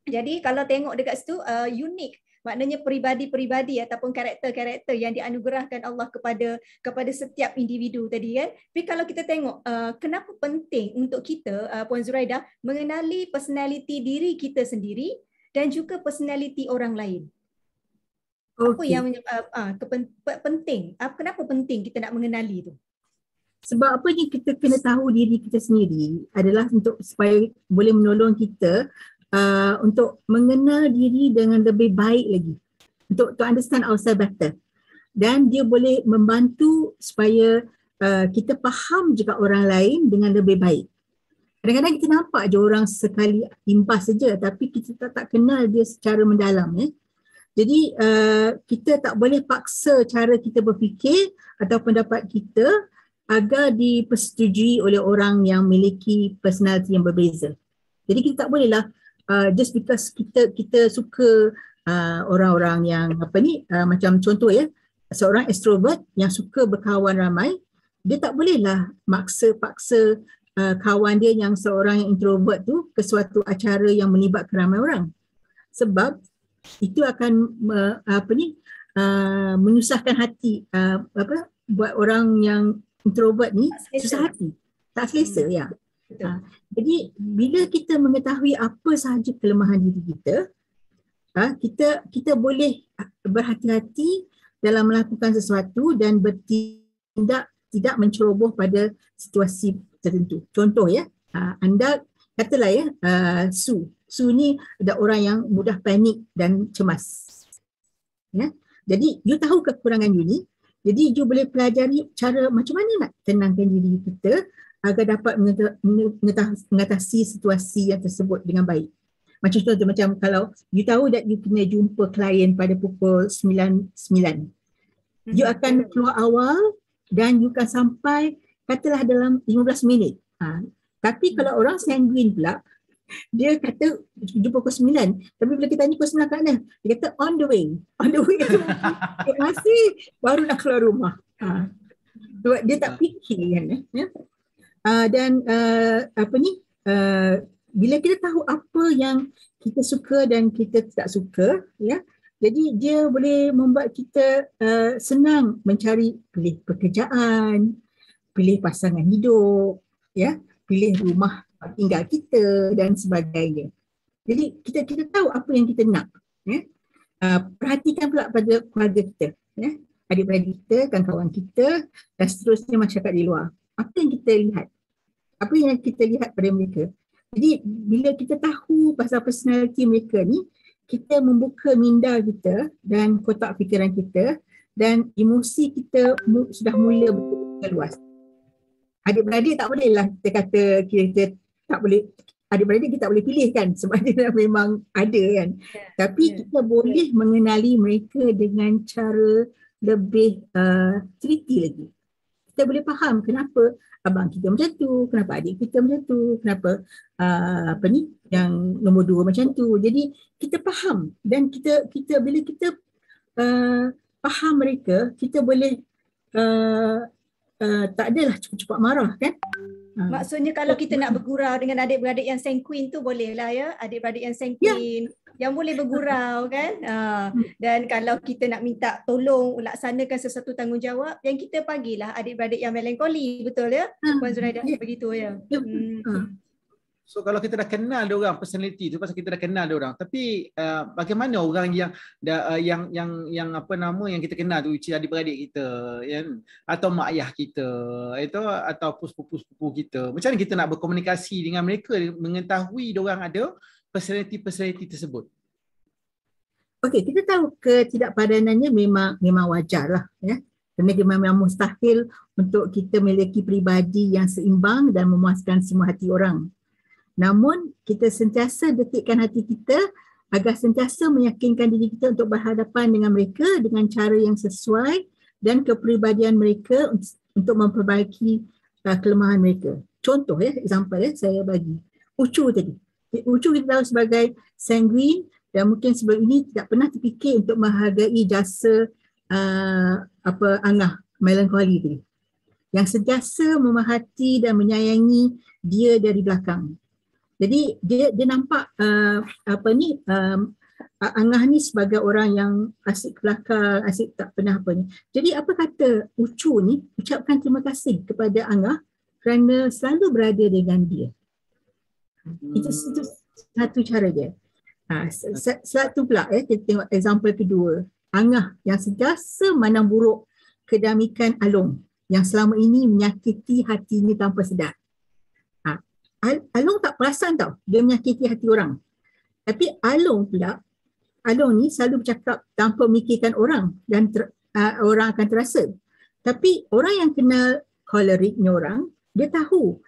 Jadi kalau tengok dekat situ unik Maknanya peribadi-peribadi ataupun karakter-karakter yang dianugerahkan Allah kepada setiap individu tadi kan. Tapi kalau kita tengok kenapa penting untuk kita Puan Zuraidah mengenali personality diri kita sendiri dan juga personality orang lain. Apa yang penting? Kenapa penting kita nak mengenali tu? Sebab apa yang kita kena tahu diri kita sendiri adalah untuk supaya boleh menolong kita untuk mengenal diri dengan lebih baik lagi. Untuk to understand ourselves better. Dan dia boleh membantu supaya kita faham juga orang lain dengan lebih baik. Kadang-kadang kita nampak je orang sekali impas saja tapi kita tak kenal dia secara mendalam. Jadi kita tak boleh paksa cara kita berfikir atau pendapat kita agar dipersetujui oleh orang yang memiliki personality yang berbeza. Jadi kita tak bolehlah just because kita suka orang-orang yang macam contoh seorang extrovert yang suka berkawan ramai, dia tak bolehlah paksa kawan dia yang seorang yang introvert tu ke suatu acara yang melibatkan ramai orang. Sebab itu akan menyusahkan hati buat orang yang introvert ni, susah hati, tak selesa jadi bila kita mengetahui apa sahaja kelemahan diri kita boleh berhati-hati dalam melakukan sesuatu dan bertindak tidak menceroboh pada situasi tertentu. Contoh anda katalah Su ni ada orang yang mudah panik dan cemas. Jadi you tahu kekurangan you ni, jadi you boleh pelajari cara macam mana nak tenangkan diri kita agar dapat mengatasi situasi yang tersebut dengan baik. Macam contoh macam kalau you tahu that you kena jumpa klien pada pukul 9, you akan keluar awal dan you akan sampai katalah dalam 15 minit. Tapi kalau orang sanguine pula, dia kata jumpa pukul 9. Tapi bila kita tanya pukul 9 kat mana? Dia kata on the way. Dia masih baru nak keluar rumah. Sebab dia tak fikir kan. Dan bila kita tahu apa yang kita suka dan kita tak suka, jadi dia boleh membuat kita senang mencari pilih pekerjaan, pilih pasangan hidup, pilih rumah tinggal kita dan sebagainya. Jadi kita tahu apa yang kita nak. Perhatikan pula pada keluarga kita, adik-beradik kita, kawan-kawan kita dan seterusnya masyarakat di luar. Apa yang kita lihat? Apa yang kita lihat pada mereka? Jadi bila kita tahu pasal personality mereka ni, kita membuka minda kita dan kotak fikiran kita dan emosi kita sudah mula betul-betul luas. Adik-beradik tak bolehlah kita kata kita tak boleh, adik-beradik kita tak boleh pilih kan sebab dia memang ada kan. Tapi kita boleh mengenali mereka dengan cara lebih teliti lagi. Kita boleh faham kenapa abang kita macam tu, kenapa adik kita macam tu, kenapa yang nombor 2 macam tu. Jadi kita faham dan kita bila kita faham mereka, kita boleh tak adalah cepat-cepat marah kan. Maksudnya kalau kita nak bergurau dengan adik-beradik yang sanguine tu bolehlah adik-beradik yang sanguine yang boleh bergurau kan. Dan kalau kita nak minta tolong laksanakan sesuatu tanggungjawab, yang kita panggillah adik-beradik yang melankoli, betul Puan Zuraidah? Begitu So kalau kita dah kenal dia orang personality tu pasal kita dah kenal dia orang. Tapi bagaimana orang yang yang kita kenal tu, adik-beradik kita atau mak ayah kita atau sepupu-sepupu kita. Macam mana kita nak berkomunikasi dengan mereka mengetahui dia orang ada personality tersebut? Okey, kita tahu ketidakpadanannya memang wajarlah Kerana memang mustahil untuk kita memiliki peribadi yang seimbang dan memuaskan semua hati orang. Namun kita sentiasa detikkan hati kita agar sentiasa meyakinkan diri kita untuk berhadapan dengan mereka dengan cara yang sesuai dan kepribadian mereka untuk memperbaiki kelemahan mereka. Contoh example saya bagi. Ucu tadi. Ucu kita tahu sebagai sanguine dan mungkin sebelum ini tidak pernah terfikir untuk menghargai jasa Angah melankoli tadi. Yang sentiasa memerhati dan menyayangi dia dari belakang. Jadi dia nampak Angah ni sebagai orang yang asyik kelakar, asyik tak pernah apa ni. Jadi apa kata Ucu ni ucapkan terima kasih kepada Angah kerana selalu berada dengan dia. Itu satu cara dia. Satu pula kita tengok example kedua. Angah yang sentiasa mandang buruk kedamikan Along yang selama ini menyakiti hatinya tanpa sedar. Along tak perasan tau dia menyakiti hati orang. Tapi Along ni selalu bercakap tanpa memikirkan orang dan orang akan terasa. Tapi orang yang kenal koleriknya orang, dia tahu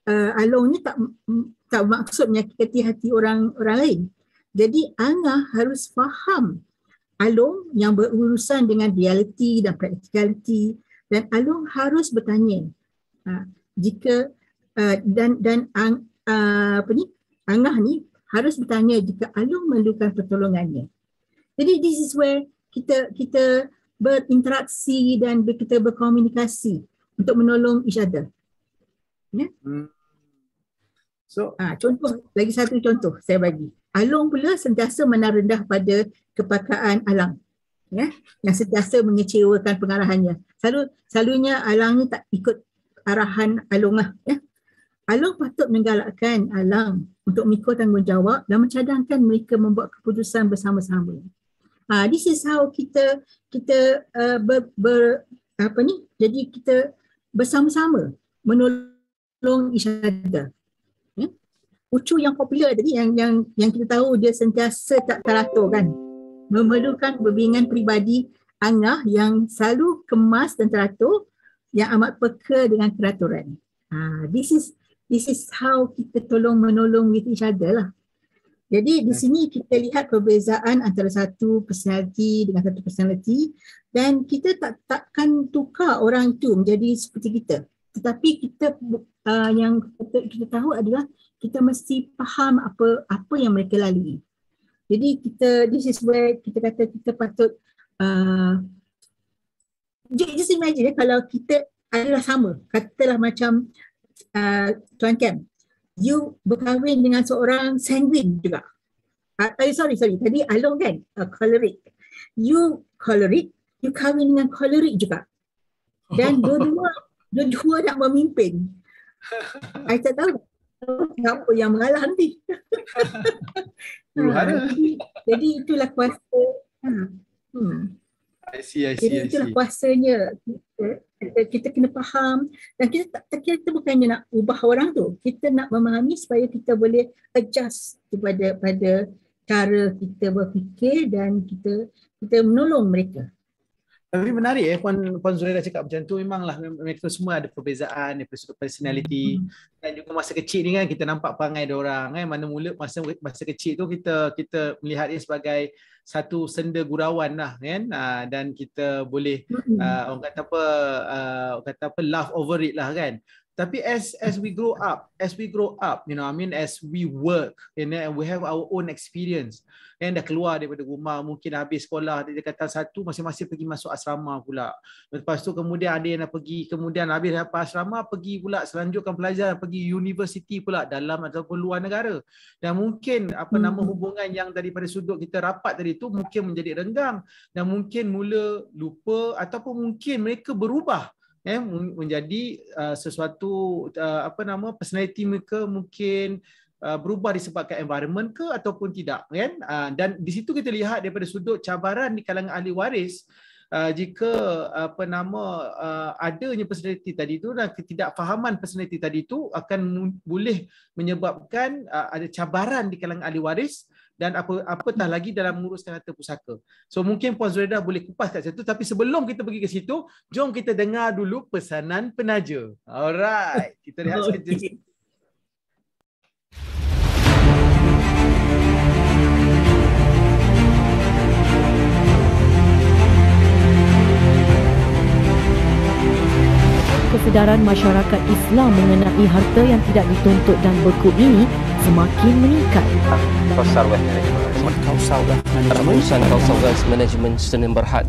Along ni tak maksud menyakiti hati orang lain. Jadi Angah harus faham Along yang berurusan dengan realiti dan practicality, dan Along harus bertanya jika Angah ni harus bertanya jika Along memerlukan pertolongannya. Jadi this is where kita berinteraksi dan kita berkomunikasi untuk menolong each other. Ya? So lagi satu contoh saya bagi. Along pula sentiasa menang rendah pada kepakaan Alang. Ya? Yang sentiasa mengecewakan pengarahannya. Selalunya Alang ni tak ikut arahan Along lah. Ya? Along patut menggalakkan Alang untuk memikul tanggungjawab dan mencadangkan mereka membuat keputusan bersama-sama. This is how kita jadi kita bersama-sama menolong each other. Ya? Ucu yang popular tadi yang kita tahu dia sentiasa tak teratur kan. Memerlukan bimbingan peribadi Angah yang selalu kemas dan teratur, yang amat peka dengan teraturan. This is how kita tolong menolong with each other lah. Jadi di sini kita lihat perbezaan antara satu personality dengan satu personality, dan kita takkan tukar orang itu menjadi seperti kita. Tetapi kita yang kita tahu adalah kita mesti faham apa yang mereka lalui. Jadi this is where kita kata kita patut just imagine kalau kita adalah sama, katalah macam Tuan Kem, you berkahwin dengan seorang sanguine juga. Sorry, tadi Along kan, choleric. You choleric, you kahwin dengan choleric juga. Dan dua-dua nak memimpin. I tak tahu siapa yang mengalah nanti. Jadi itulah kuasa. I see. Itulah kuasanya. Kita kena faham, dan kita bukannya nak ubah orang tu. Kita nak memahami supaya kita boleh adjust pada cara kita berfikir dan kita menolong mereka. Tapi menarik Puan Zuraidah cakap macam tu. Memanglah mereka semua ada perbezaan dari sudut personality, dan juga masa kecil ni kan kita nampak perangai diorang kan. Mana mula masa kecil tu kita melihat dia sebagai satu senda gurauan lah kan, dan kita boleh orang kata apa laugh over it lah kan. Tapi as we grow up, you know, I mean, as we work, and we have our own experience, and dah keluar daripada rumah, mungkin habis sekolah dekatan 1, masing-masing pergi masuk asrama pula. Lepas tu kemudian ada yang nak pergi, kemudian habis dapat asrama, pergi pula selanjutkan pelajaran, pergi universiti pula dalam ataupun luar negara. Dan mungkin hubungan yang daripada sudut kita rapat tadi tu mungkin menjadi renggang, dan mungkin mula lupa, ataupun mungkin mereka berubah menjadi sesuatu personality mereka mungkin berubah disebabkan environment ke ataupun tidak kan. Dan di situ kita lihat daripada sudut cabaran di kalangan ahli waris, jika adanya personality tadi tu dan ketidakfahaman personality tadi tu akan boleh menyebabkan ada cabaran di kalangan ahli waris, dan apatah lagi dalam menguruskan harta pusaka. So mungkin Puan Zuraidah boleh kupas kat situ, tapi sebelum kita pergi ke situ, jom kita dengar dulu pesanan penaja. Alright, kita lihat saja. Kesedaran masyarakat Islam mengenai harta yang tidak dituntut dan berkut ini semakin meningkat. Kausar Wealth Management. Perusahaan Kausar Wealth Management Senin Berhad.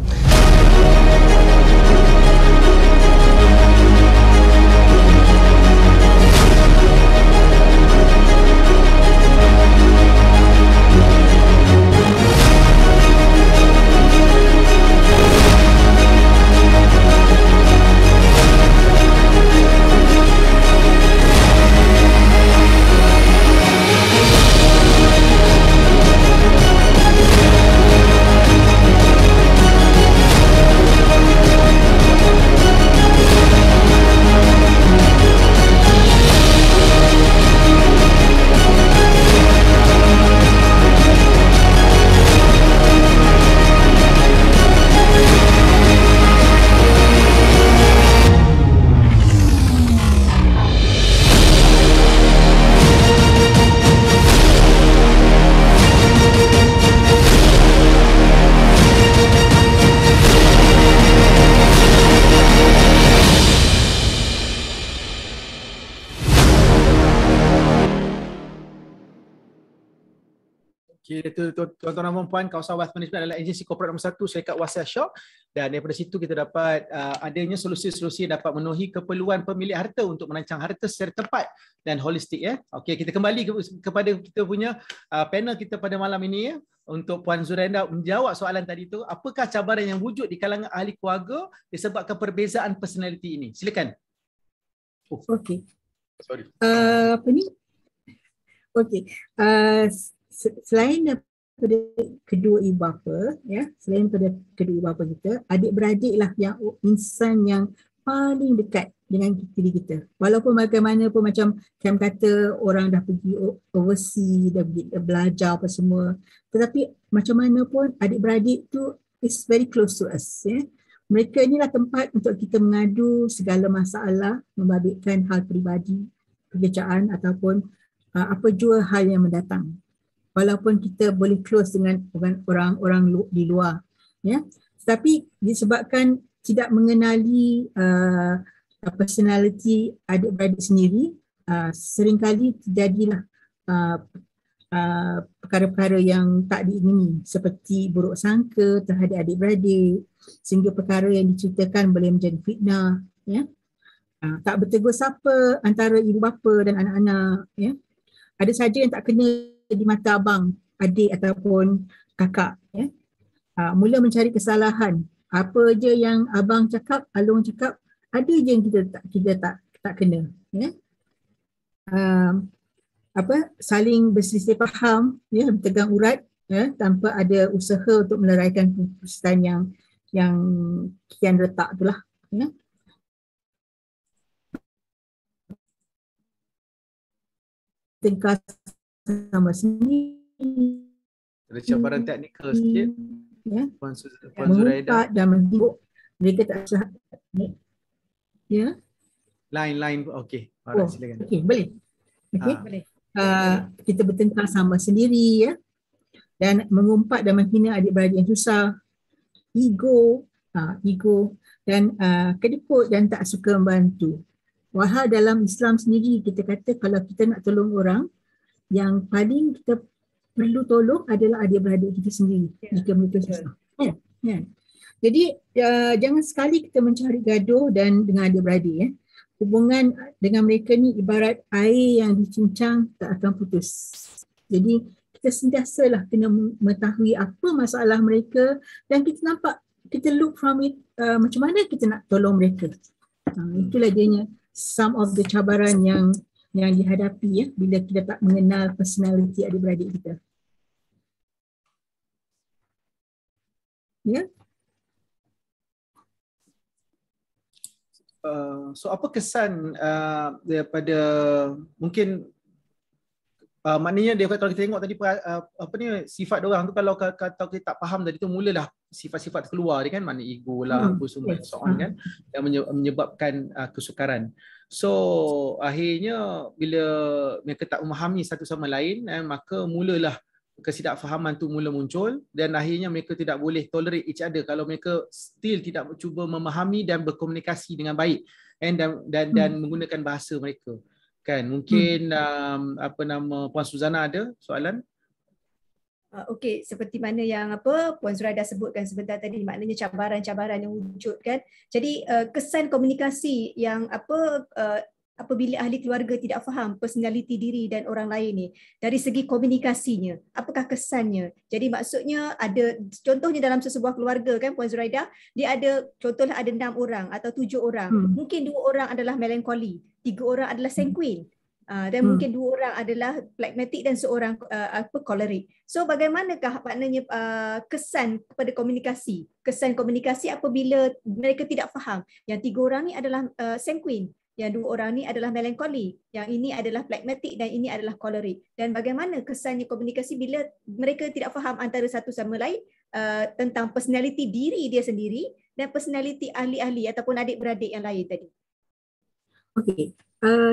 tuan-tuan dan puan, Kawasan Wealth Management adalah agensi korporat nombor 1 syarikat Wasiat Shop, dan daripada situ kita dapat adanya solusi-solusi dapat memenuhi keperluan pemilik harta untuk merancang harta secara tepat dan holistik ya. Okey, kita kembali kepada kita punya panel kita pada malam ini ya, untuk Puan Zuraida menjawab soalan tadi tu, apakah cabaran yang wujud di kalangan ahli keluarga disebabkan perbezaan personaliti ini? Silakan. Okey. Sorry. Apa ni? Okey. Selain daripada kedua ibu bapa, ya, selain daripada kedua ibu bapa kita, adik-beradik lah yang insan yang paling dekat dengan diri kita. Walaupun bagaimanapun macam Cam kata orang dah pergi overseas, dah pergi belajar apa semua, tetapi macam mana pun adik-beradik tu is very close to us. Ya. Mereka inilah tempat untuk kita mengadu segala masalah, membabitkan hal peribadi, pekerjaan ataupun apa jua hal yang mendatang. Walaupun kita boleh close dengan orang-orang di luar, ya, tetapi disebabkan tidak mengenali personality adik-beradik sendiri, seringkali terjadilah perkara-perkara yang tak diingini seperti buruk sangka terhadap adik-beradik, sehingga perkara yang diceritakan boleh menjadi fitnah, ya. Tak bertegur sapa antara ibu bapa dan anak-anak, ya. Ada saja yang tak kena di mata abang, adik ataupun kakak, ya. Mula mencari kesalahan. Apa je yang abang cakap, Along cakap, ada je yang kita tak kena, ya. Saling berselisih faham, ya, bertegang urat, ya, tanpa ada usaha untuk meleraikan keputusan yang kian retak itulah, ya. Tingkat sama sendiri. Ada cabaran teknikal sikit. Ya. Puan Zuraida. Dan menghibur. Mereka tak usah. Ya. Line. Okey. Alright, silakan. Okey, boleh. Okey. Boleh. Kita bertengkar sama sendiri, ya. Dan mengumpat dan menghina adik-beradik yang susah. Ego dan kedekut dan tak suka membantu. Wahal dalam Islam sendiri kita kata kalau kita nak tolong orang, yang paling kita perlu tolong adalah adik-beradik kita sendiri, jika mereka susah. Ya. Jadi jangan sekali kita mencari gaduh dan dengan adik-beradik, ya. Hubungan dengan mereka ni ibarat air yang dicincang tak akan putus. Jadi kita sentiasalah kena mengetahui apa masalah mereka dan kita look from it, macam mana kita nak tolong mereka. Itulah dianya some of the cabaran yang dihadapi, ya, bila kita tak mengenal personality adik-beradik kita. Ya. So apa kesan daripada mungkin maknanya dia kalau kita tengok tadi apa ni sifat dia orang tu, kalau kita tak faham tadi tu, mulalah sifat-sifat keluar dia kan, mana ego lah, apa semua so on kan, yang menyebabkan kesukaran. So akhirnya bila mereka tak memahami satu sama lain, maka mulalah ketidakfahaman tu mula muncul, dan akhirnya mereka tidak boleh tolerate each other kalau mereka still tidak cuba memahami dan berkomunikasi dengan baik dan menggunakan bahasa mereka. Kan, mungkin Puan Suzana ada soalan? Okey, seperti mana yang Puan Zuraida sebutkan sebentar tadi, maknanya cabaran-cabaran yang wujud kan. Jadi kesan komunikasi yang apabila ahli keluarga tidak faham personaliti diri dan orang lain ni, dari segi komunikasinya, apakah kesannya? Jadi maksudnya ada, contohnya dalam sesebuah keluarga kan Puan Zuraida, dia ada, contohnya ada 6 orang atau 7 orang. Mungkin 2 orang adalah melancholi, 3 orang adalah sanguine. Dan mungkin 2 orang adalah phlegmatic dan seorang choleric. So bagaimanakah maknanya kesan kepada komunikasi? Kesan komunikasi apabila mereka tidak faham. Yang 3 orang ni adalah sanguine, yang 2 orang ni adalah melancholi, yang ini adalah phlegmatic dan ini adalah choleric. Dan bagaimana kesannya komunikasi bila mereka tidak faham antara satu sama lain tentang personality diri dia sendiri dan personality ahli-ahli ataupun adik-beradik yang lain tadi. Okey.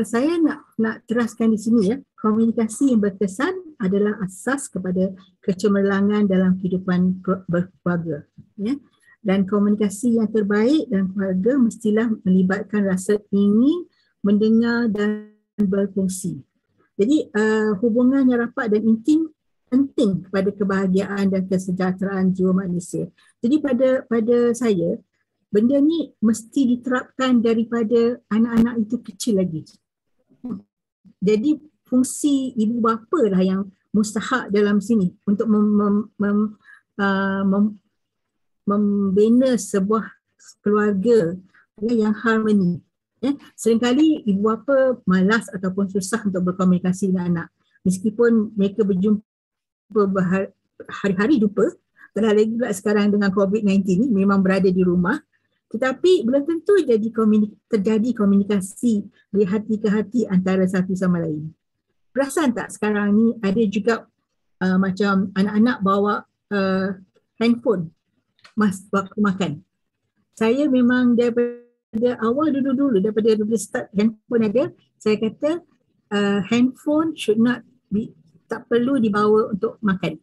Saya nak teraskan di sini, ya, komunikasi yang berkesan adalah asas kepada kecemerlangan dalam kehidupan berkeluarga, ya. Dan komunikasi yang terbaik dalam keluarga mestilah melibatkan rasa ingin mendengar dan berfungsi. Jadi hubungan yang rapat dan intim penting kepada kebahagiaan dan kesejahteraan jiwa manusia. Jadi pada saya, benda ni mesti diterapkan daripada anak-anak itu kecil lagi. Jadi fungsi ibu bapa lah yang mustahak dalam sini untuk membina sebuah keluarga yang harmoni. Seringkali ibu bapa malas ataupun susah untuk berkomunikasi dengan anak. Meskipun mereka berjumpa hari-hari jumpa, terlebih lagi pula sekarang dengan COVID-19 ni memang berada di rumah, tetapi belum tentu terjadi komunikasi dari hati ke hati antara satu sama lain. Perasan tak sekarang ni ada juga macam anak-anak bawa handphone waktu makan. Saya memang daripada awal dulu daripada start handphone ada, saya kata handphone should not be, tak perlu dibawa untuk makan.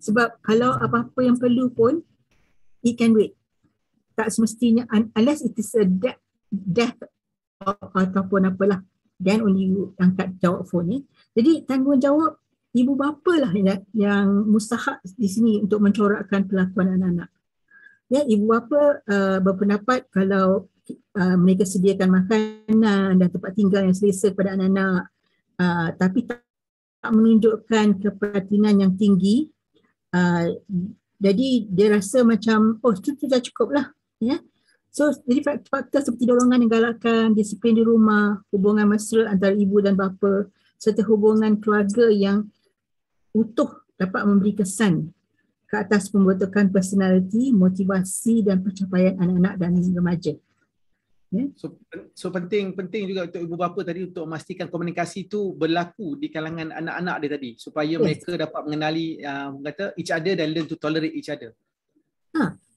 Sebab kalau apa-apa yang perlu pun, it can wait. Tak semestinya, unless it is a death ataupun apalah, then only you angkat jawab phone ni. Jadi tanggungjawab ibu bapa lah yang mustahak di sini untuk mencorakkan kelakuan anak-anak. Ya, ibu bapa berpendapat kalau mereka sediakan makanan dan tempat tinggal yang selesa kepada anak-anak, tapi tak menunjukkan keperhatian yang tinggi, jadi dia rasa macam itu dah cukup lah. Ya. So jadi faktor seperti dorongan dan galakan, disiplin di rumah, hubungan mesra antara ibu dan bapa, serta hubungan keluarga yang utuh dapat memberi kesan ke atas pembentukan personaliti, motivasi dan pencapaian anak-anak dan remaja. Yeah. So penting juga untuk ibu bapa tadi untuk memastikan komunikasi itu berlaku di kalangan anak-anak dia tadi, supaya mereka dapat mengenali kata each other dan learn to tolerate each other.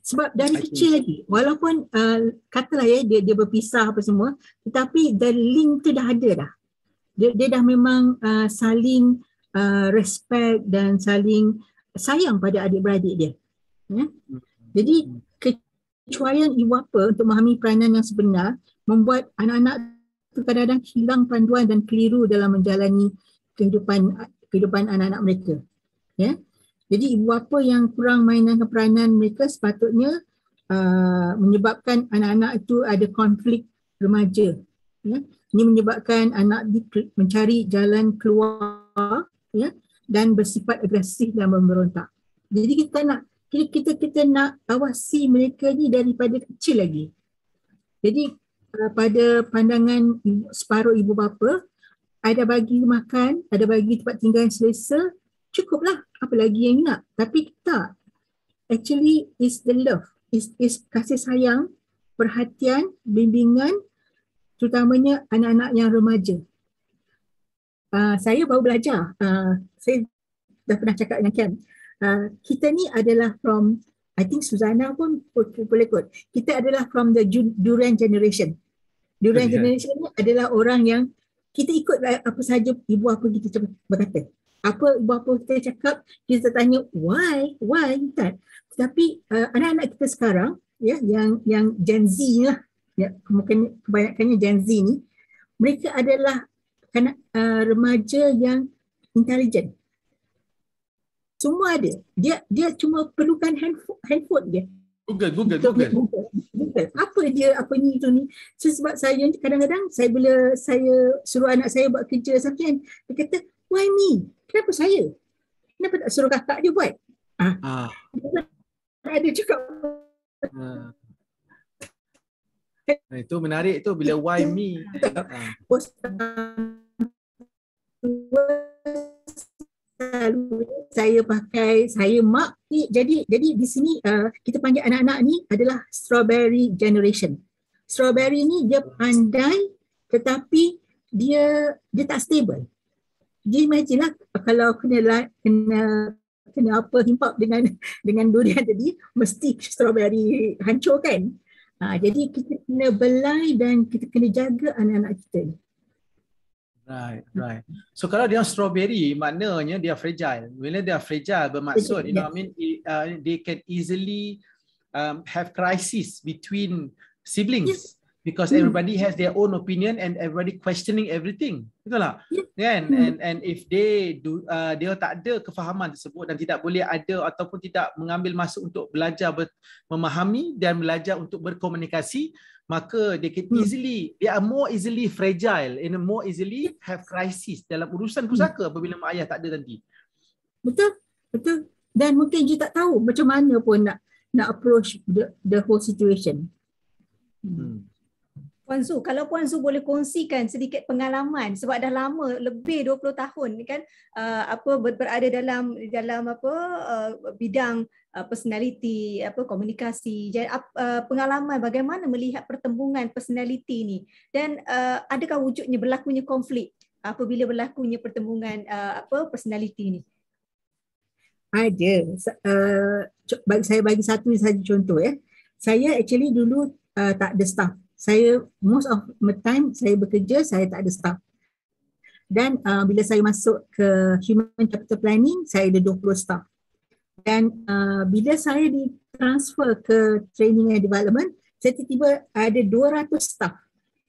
Sebab dari kecil lagi, walaupun katalah ya dia berpisah apa semua, tetapi the link tu dah ada dah. Dia dah memang saling respect dan saling sayang pada adik-beradik dia. Ya? Jadi kecuaian ibu bapa untuk memahami peranan yang sebenar membuat anak-anak tu kadang-kadang hilang panduan dan keliru dalam menjalani kehidupan anak-anak mereka. Ya. Jadi ibu bapa yang kurang mainkan peranan mereka sepatutnya menyebabkan anak-anak itu ada konflik remaja. Ya. Ini menyebabkan anak mencari jalan keluar, ya, dan bersifat agresif dan memberontak. Jadi kita nak awasi mereka ni daripada kecil lagi. Jadi pada pandangan separuh ibu bapa, ada bagi makan, ada bagi tempat tinggal yang selesa, cukuplah, apa lagi yang nak. Tapi tak. Actually is the love, is kasih sayang, perhatian, bimbingan, terutamanya anak-anak yang remaja. Saya baru belajar, saya dah pernah cakap dengan Cam, kita ni adalah from, I think Suzana pun boleh kot, kita adalah from the Duran generation. Duran generation ni adalah orang yang kita ikut apa sahaja ibu bapa kita berkata. Apa ibu bapa kita cakap, kita tanya why tak. Tapi anak-anak kita sekarang, ya, yang Gen Z lah, ya, mungkin kebanyakannya Gen Z ni, mereka adalah remaja yang intelijen. Semua ada. Dia cuma perlukan handphone dia. Google. Apa dia, apa ni itu ni. So, sebab saya kadang-kadang bila saya suruh anak saya buat kerja something, dia kata, why me? Kenapa saya? Kenapa tak suruh kakak dia buat? Ada cakap. Itu menarik tu bila why me. Saya mak ni, jadi di sini kita panggil anak-anak ni adalah strawberry generation. Strawberry ni dia pandai tetapi dia tak stable. Jadi imagine lah kalau kena apa himpak dengan durian tadi, mesti strawberry hancur kan. Jadi kita kena belai dan kita kena jaga anak-anak kita ni. Right. So kalau dia strawberry, maknanya dia fragile. Bila dia fragile bermaksud, you know what I mean, they can easily have crisis between siblings. Because everybody has their own opinion and everybody questioning everything. Betul tak? Kan? And if they do dia tak ada kefahaman tersebut dan tidak boleh ada ataupun tidak mengambil masa untuk belajar memahami dan belajar untuk berkomunikasi, maka they can they are more easily fragile and more easily have crisis dalam urusan pusaka apabila mak ayah tak ada nanti. Betul. Dan mungkin dia tak tahu macam mana pun nak approach the whole situation. Puan Su, kalau Puan Su boleh kongsikan sedikit pengalaman sebab dah lama lebih 20 tahun kan berada dalam bidang personality, komunikasi. Jadi pengalaman bagaimana melihat pertembungan personality ni dan adakah wujudnya berlakunya konflik apabila berlakunya pertembungan personality ni? Ada. Saya bagi satu saja contoh ya. Saya actually dulu tak ada staff. Saya most of the time saya bekerja, saya tak ada staff. Dan bila saya masuk ke Human Capital Planning, saya ada 20 staff. Dan bila saya ditransfer ke Training and Development, saya tiba-tiba ada 200 staff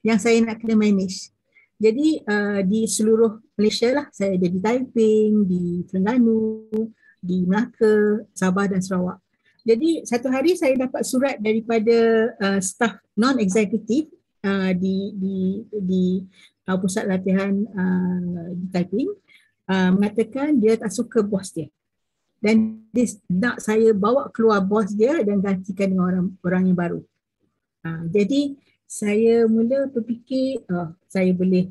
yang saya nak kena manage. Jadi di seluruh Malaysia lah, saya ada di Taiping, di Terengganu, di Melaka, Sabah dan Sarawak. Jadi satu hari saya dapat surat daripada staff non-executive di pusat latihan di Taiping mengatakan dia tak suka bos dia dan dia nak saya bawa keluar bos dia dan gantikan dengan orang yang baru. Jadi saya mula berfikir saya boleh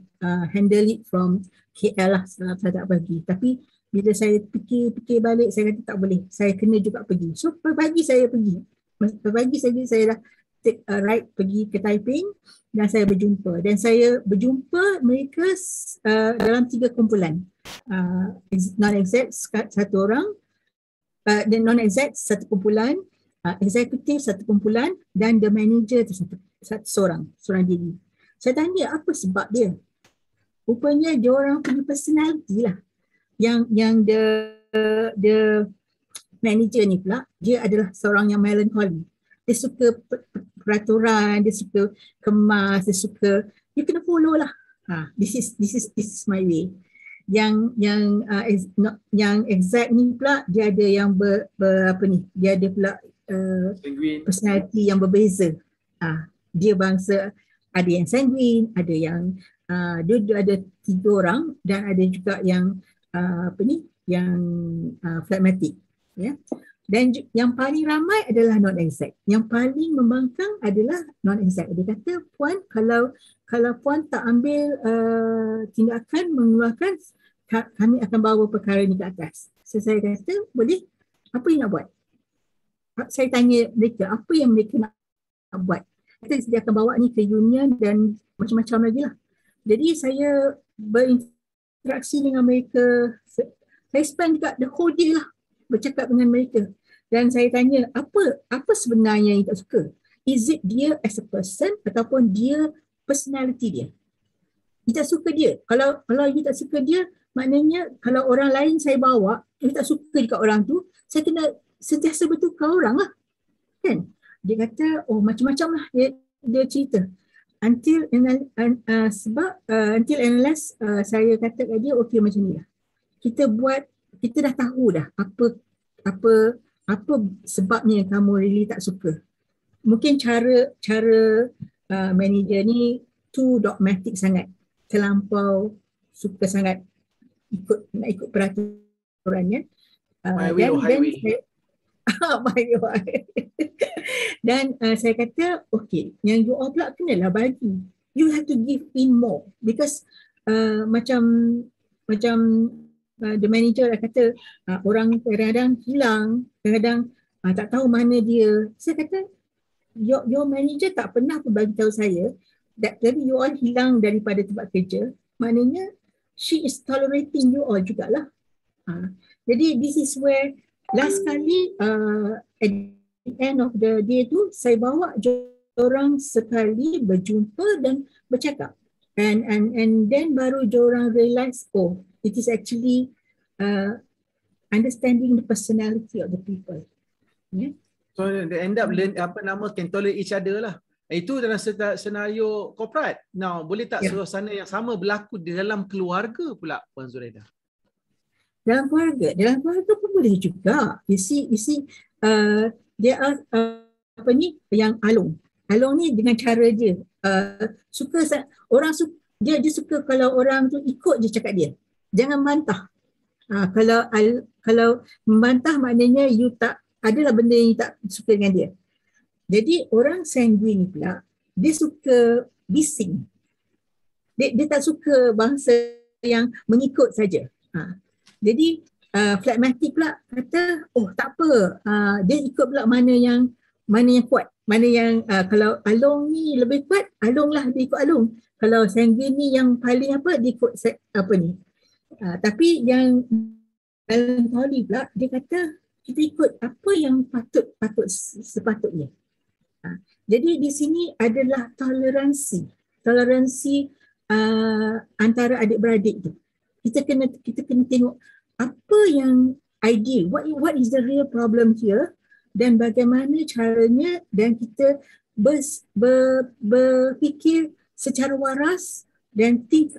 handle it from KL lah, saya tak pergi. Tapi bila saya fikir balik, saya kata tak boleh. Saya kena juga pergi. So pagi saya pergi. Pagi saya dah take a ride pergi ke Taiping dan saya berjumpa. Dan saya berjumpa mereka dalam 3 kumpulan. Non-exec satu orang, dan non-exec satu kumpulan, eksekutif satu kumpulan dan the manager seorang diri. Saya tanya apa sebab dia. Rupanya dia orang punya personality lah. Yang the manager ni pula, dia adalah seorang yang melancholy. Dia suka peraturan, dia suka kemas, dia suka, you kena follow lah. This is my way. Yang exact ni pula dia ada yang dia ada pula personality yang berbeza. Dia bangsa, ada yang sanguine, ada yang dia ada 3 orang dan ada juga yang phlegmatic, ya. Dan yang paling ramai adalah non-exec. Yang paling membangkang adalah non-exec. Dia kata, puan, kalau puan tak ambil tindakan mengeluarkan, kami akan bawa perkara ni ke atas. So saya kata, boleh, apa yang nak buat? Saya tanya mereka, apa yang mereka nak buat? Kata dia akan bawa ni ke union dan macam-macam lagi lah. Jadi saya berinteraksi dengan mereka. Saya spend juga the whole day lah bercakap dengan mereka. Dan saya tanya, apa sebenarnya yang tak suka? Is it dia as a person ataupun dia personality dia? You tak suka dia. Kalau you tak suka dia, maknanya kalau orang lain saya bawa, you tak suka juga orang tu, saya kena sentiasa bertukar orang lah. Kan? Dia kata, oh macam-macam lah dia cerita. Until analyze, saya kata kat dia, okey macam ni lah. Kita dah tahu dah apa sebabnya kamu really tak suka. Mungkin cara manager ni too dogmatic sangat, terlampau suka sangat nak ikut peraturannya. My way or highway. Dan saya kata, okay, yang you all pula kenalah bagi. You have to give in more because macam the manager dah kata orang kadang-kadang hilang, kadang-kadang tak tahu mana dia. Saya kata, your manager tak pernah pun bagi tahu saya tapi you all hilang daripada tempat kerja, maknanya she is tolerating you all jugalah. Jadi this is where last kali at the end of the day tu saya bawa orang sekali berjumpa dan bercakap and then baru orang realize, oh, it is actually understanding the personality of the people. Yeah. So they end up can tolerate each other lah. Itu dalam senario korporat. Now, boleh tak suasana yang sama berlaku di dalam keluarga pula, Puan Zuraidah? Dalam keluarga pun boleh juga. You see, dia apa ni, yang Along ni dengan cara dia dia suka kalau orang tu ikut je cakap dia, jangan bantah. Kalau membantah maknanya you tak, adalah benda yang you tak suka dengan dia. Jadi orang sanguine ni pula, dia suka bising. Dia tak suka bangsa yang mengikut saja. Jadi phlegmatic pula kata, oh tak apa, dia ikut pula mana yang kuat, mana yang kalau Along ni lebih kuat, Along lah, dia ikut Along. Kalau sanguine ni yang paling apa, dia ikut apa ni. Tapi yang melancholy pula, dia kata kita ikut apa yang patut sepatutnya. Jadi di sini adalah toleransi antara adik-beradik tu. Kita kena tengok apa yang ideal, what is the real problem here, dan bagaimana caranya, dan kita berfikir secara waras dan think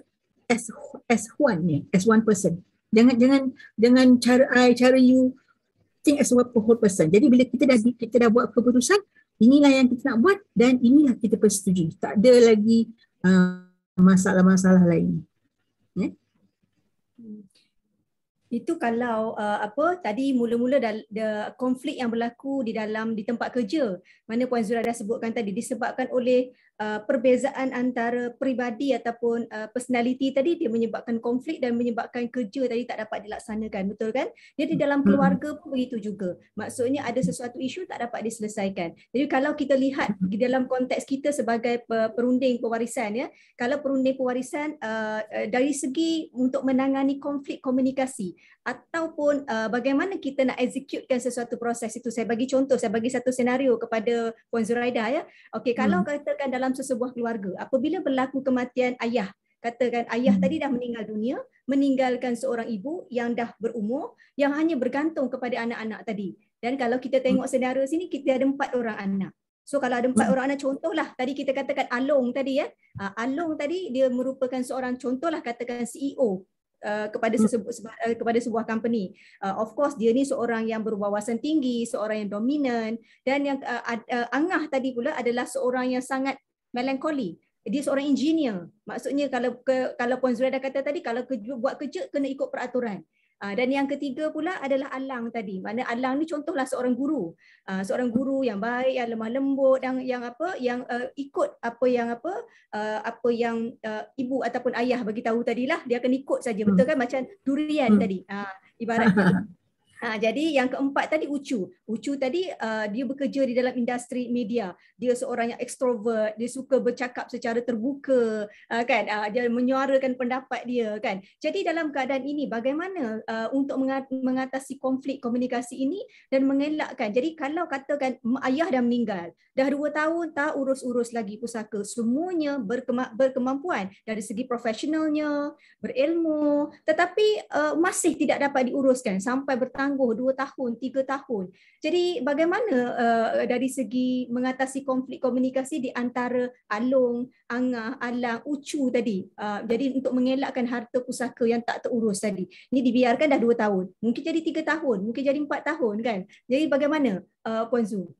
as one person. Jangan cara you think as a whole person. Jadi bila kita dah buat keputusan, inilah yang kita nak buat dan inilah kita persetujui. Tak ada lagi masalah-masalah lain. Itu kalau tadi mula-mula konflik yang berlaku di tempat kerja, mana Puan Zuraidah sebutkan tadi, disebabkan oleh perbezaan antara peribadi ataupun personality tadi, dia menyebabkan konflik dan menyebabkan kerja tadi tak dapat dilaksanakan, betul kan? Jadi dalam keluarga pun begitu juga. Maksudnya ada sesuatu isu tak dapat diselesaikan. Jadi kalau kita lihat di dalam konteks kita sebagai perunding pewarisan, ya, kalau perunding pewarisan dari segi untuk menangani konflik komunikasi ataupun bagaimana kita nak executekan sesuatu proses itu. Saya bagi contoh, saya bagi satu senario kepada Puan Zuraidah, ya. Okey, kalau katakan dalam sesebuah keluarga, apabila berlaku kematian ayah, katakan ayah tadi dah meninggal dunia, meninggalkan seorang ibu yang dah berumur, yang hanya bergantung kepada anak-anak tadi. Dan kalau kita tengok senario sini, kita ada 4 orang anak. So kalau ada 4 orang anak, contohlah tadi kita katakan Along tadi, ya. Along tadi dia merupakan seorang, contohlah katakan CEO kepada sebuah company. Of course dia ni seorang yang berwawasan tinggi, seorang yang dominan, dan yang Angah tadi pula adalah seorang yang sangat melancholy. Dia seorang engineer. Maksudnya kalau Puan Zuraidah kata tadi, kalau buat kerja kena ikut peraturan. Dan yang ketiga pula adalah Alang tadi. Mana Alang ni contohlah seorang guru. Seorang guru yang baik, yang lemah lembut, yang ikut apa yang ibu ataupun ayah bagi tahu tadilah, dia akan ikut saja. Betul kan, macam durian tadi. Ibaratnya. Jadi yang keempat tadi Ucu. Ucu tadi dia bekerja di dalam industri media. Dia seorang yang ekstrovert, dia suka bercakap secara terbuka, kan? Dia menyuarakan pendapat dia, kan? Jadi dalam keadaan ini bagaimana untuk mengatasi konflik komunikasi ini dan mengelakkan. Jadi kalau katakan ayah dah meninggal, dah 2 tahun tak urus-urus lagi pusaka, semuanya berkemampuan dari segi profesionalnya, berilmu, tetapi masih tidak dapat diuruskan sampai bertanggung 2 tahun, 3 tahun. Jadi bagaimana dari segi mengatasi konflik komunikasi di antara Along, Angah, Alang, Ucu tadi. Jadi untuk mengelakkan harta pusaka yang tak terurus tadi. Ini dibiarkan dah 2 tahun. Mungkin jadi 3 tahun, mungkin jadi 4 tahun, kan. Jadi bagaimana Puan Zu?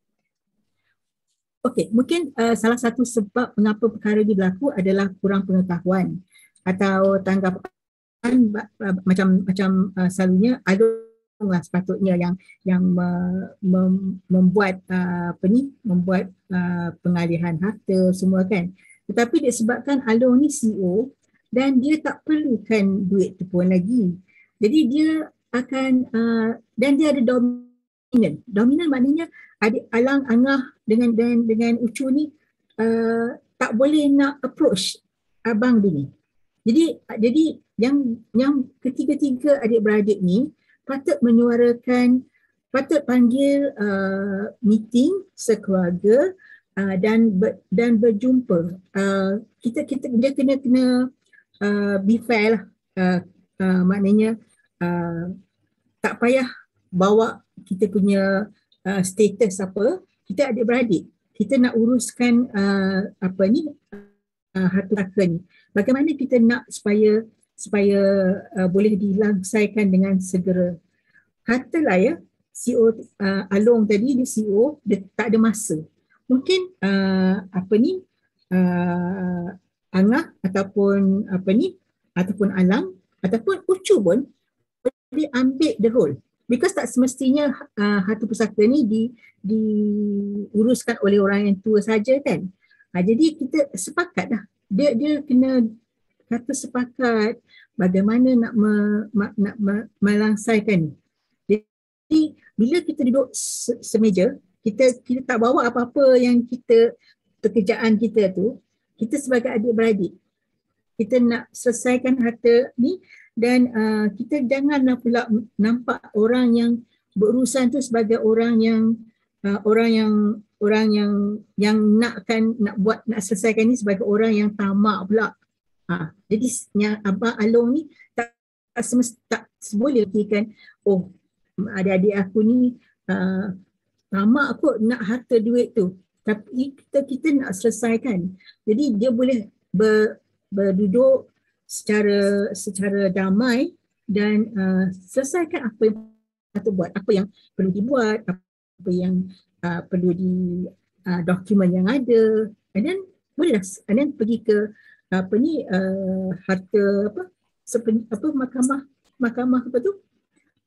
Okey, mungkin salah satu sebab mengapa perkara ini berlaku adalah kurang pengetahuan atau tanggapan macam selalunya ada sepatutnya yang membuat membuat pengalihan harta semua, kan. Tetapi disebabkan Along ni CEO dan dia tak perlukan duit tu pun lagi. Jadi dia akan dan dia ada dominan maknanya adik Alang, Angah dengan Ucu ni tak boleh nak approach abang dia ni. Jadi yang ketiga-tiga adik-beradik ni patut menyuarakan, patut panggil meeting sekeluarga dan berjumpa. Dia kena be fair lah. Maknanya tak payah bawa kita punya status apa. Kita adik-beradik. kita nak uruskan harta pusaka ni. Bagaimana kita nak supaya boleh dilaksaikan dengan segera. Katalah ya, CEO Along tadi, dia CEO, dia tak ada masa. Mungkin Angah ataupun ataupun Alang ataupun Ucu pun boleh ambil the role. Because tak semestinya harta pusaka ni diuruskan oleh orang yang tua saja kan. Jadi kita sepakat dah. Dia kena kata sepakat bagaimana nak melangsaikan. Jadi bila kita duduk semeja, kita tak bawa apa-apa yang pekerjaan kita tu, kita sebagai adik-beradik, kita nak selesaikan harta ni dan kita janganlah pula nampak orang yang berurusan tu sebagai orang yang nak selesaikan ni sebagai orang yang tamak pula. Jadi yang Abang Along ni tak boleh kan, oh adik-adik aku ni tamak kot nak harta duit tu, tapi kita nak selesaikan. Jadi dia boleh berduduk secara damai dan selesaikan apa yang patut buat, apa yang perlu dibuat, apa yang perlu di dokumen yang ada, and then boleh and then pergi ke harta mahkamah apa tu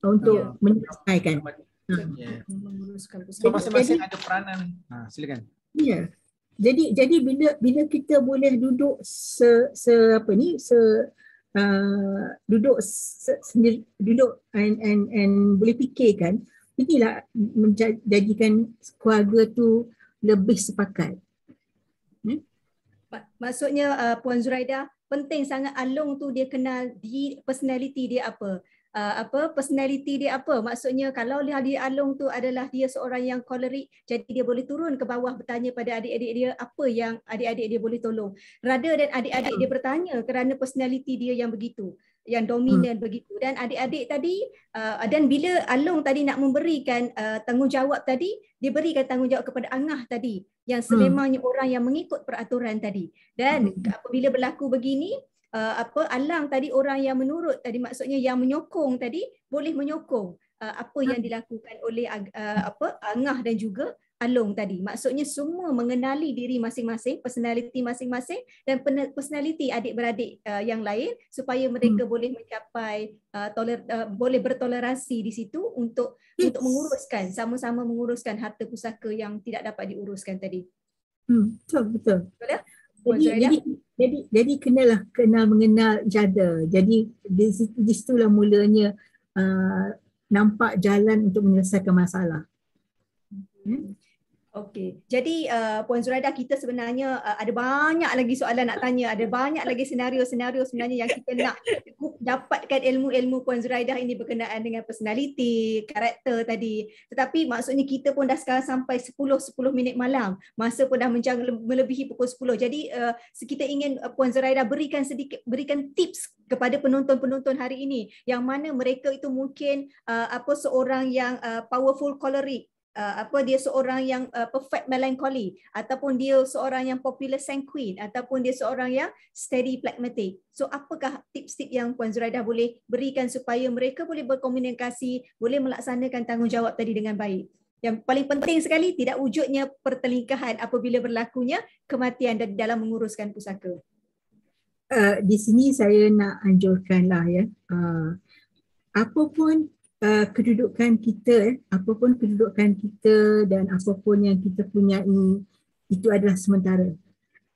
untuk menyelesaikan. So masing-masing ada peranan. Silakan. Ya. Jadi bila kita boleh duduk duduk and boleh fikirkan, inilah menjadikan keluarga tu lebih sepakat. Maksudnya Puan Zuraidah, penting sangat Along tu dia kenal personality dia apa. Personality dia apa. Maksudnya kalau dia Along tu adalah dia seorang yang kolerik, jadi dia boleh turun ke bawah bertanya pada adik-adik dia apa yang adik-adik dia boleh tolong. Rather than adik-adik dia bertanya kerana personality dia yang begitu, yang dominan begitu. Dan adik-adik tadi, dan bila Along tadi nak memberikan tanggungjawab tadi, dia berikan tanggungjawab kepada Angah tadi, yang sememangnya orang yang mengikut peraturan tadi. Dan apabila berlaku begini, Alang tadi orang yang menurut tadi, maksudnya yang menyokong tadi boleh menyokong apa yang dilakukan oleh Angah dan juga Along tadi. Maksudnya semua mengenali diri masing-masing, personality masing-masing dan personality adik-beradik yang lain supaya mereka boleh mencapai boleh bertoleransi di situ untuk menguruskan, sama-sama menguruskan harta pusaka yang tidak dapat diuruskan tadi. Betul. Betul ya? Jadi kenal mengenal jada. Jadi di situlah mulanya nampak jalan untuk menyelesaikan masalah. Okey. Jadi Puan Zuraidah, kita sebenarnya ada banyak lagi soalan nak tanya, ada banyak lagi senario-senario sebenarnya yang kita nak dapatkan ilmu-ilmu Puan Zuraidah ini berkenaan dengan personality, karakter tadi. Tetapi maksudnya kita pun dah sekarang sampai 10 minit malam. Masa pun dah melebihi pukul 10. Jadi kita ingin Puan Zuraidah berikan tips kepada penonton-penonton hari ini yang mana mereka itu mungkin seorang yang powerful choleric, dia seorang yang perfect melancholy, ataupun dia seorang yang popular sanguine, ataupun dia seorang yang steady phlegmatic. So apakah tips-tips yang Puan Zuraidah boleh berikan supaya mereka boleh berkomunikasi, boleh melaksanakan tanggungjawab tadi dengan baik? Yang paling penting sekali, tidak wujudnya pertelingkahan apabila berlakunya kematian dalam menguruskan pusaka. Di sini saya nak anjurkanlah ya, apapun kedudukan kita, apapun kedudukan kita dan apapun yang kita punyai, itu adalah sementara.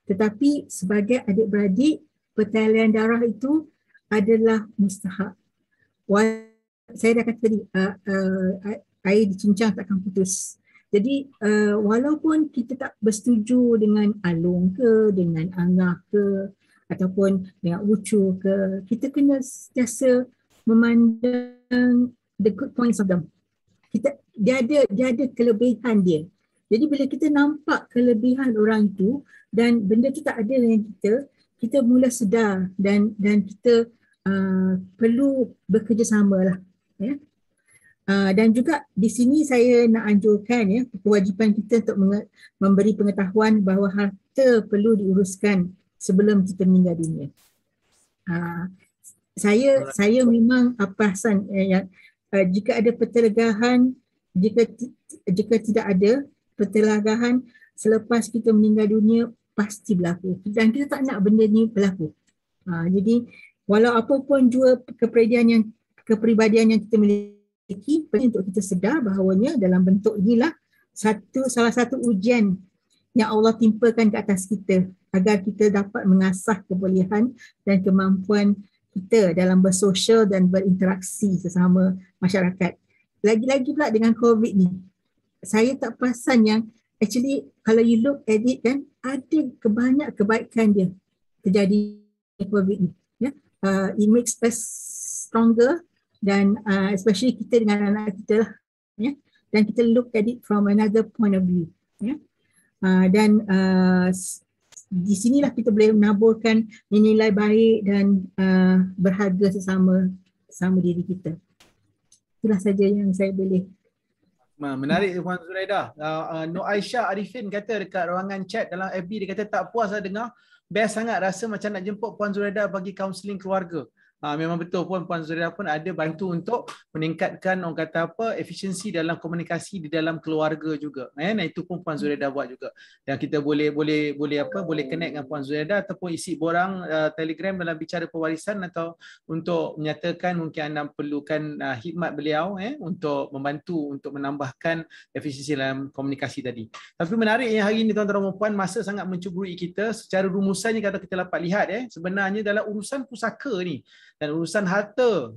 Tetapi sebagai adik-beradik, pertalian darah itu adalah mustahak. Saya dah kata tadi, air dicincang takkan putus. Jadi walaupun kita tak bersetuju dengan Along ke, dengan Angah ke, ataupun dengan Ucu ke, kita kena sentiasa memandang the good points of them. Dia ada kelebihan dia. Jadi bila kita nampak kelebihan orang itu dan benda tu tak ada dengan kita mula sedar dan kita perlu bekerjasama lah. Ya. Dan juga di sini saya nak anjurkan ya, kewajipan kita untuk memberi pengetahuan bahawa harta perlu diuruskan sebelum kita meninggal dunia. Saya memang perasan yang jika ada pentelagahan, jika tidak ada pentelagahan selepas kita meninggal dunia pasti berlaku, dan kita tak nak benda ni berlaku. Jadi walau apa pun jua kepribadian yang kita miliki, penting untuk kita sedar bahawanya dalam bentuk inilah salah satu ujian yang Allah timpakan ke atas kita agar kita dapat mengasah kebolehan dan kemampuan kita dalam bersosial dan berinteraksi sesama masyarakat. Lagi-lagi pula dengan COVID ni, saya tak perasan yang actually kalau you look at it kan, ada banyak kebaikan dia terjadi COVID ni. It makes us stronger, dan especially kita dengan anak kita lah, ya, dan kita look at it from another point of view, ya. Dan di sinilah kita boleh menaburkan nilai baik dan berharga sesama diri kita. Itulah saja yang saya boleh. Menarik Puan Zuraidah. Nur Aisyah Arifin kata dekat ruangan chat dalam FB, dia kata tak puas lah dengar, best sangat, rasa macam nak jemput Puan Zuraidah bagi kaunseling keluarga. Memang betul pun Puan Zuraidah pun ada bantu untuk meningkatkan orang kata apa, efisiensi dalam komunikasi di dalam keluarga juga. Nah, itu pun Puan Zuraidah buat juga. Dan kita boleh connect dengan Puan Zuraidah ataupun isi borang Telegram dalam bicara pewarisan, atau untuk menyatakan mungkin anda perlukan khidmat beliau untuk membantu untuk menambahkan efisiensi dalam komunikasi tadi. Tapi menariknya hari ini tuan-tuan dan puan, masa sangat mencuburi kita. Secara rumusannya kalau kita dapat lihat sebenarnya dalam urusan pusaka ni dan urusan harta,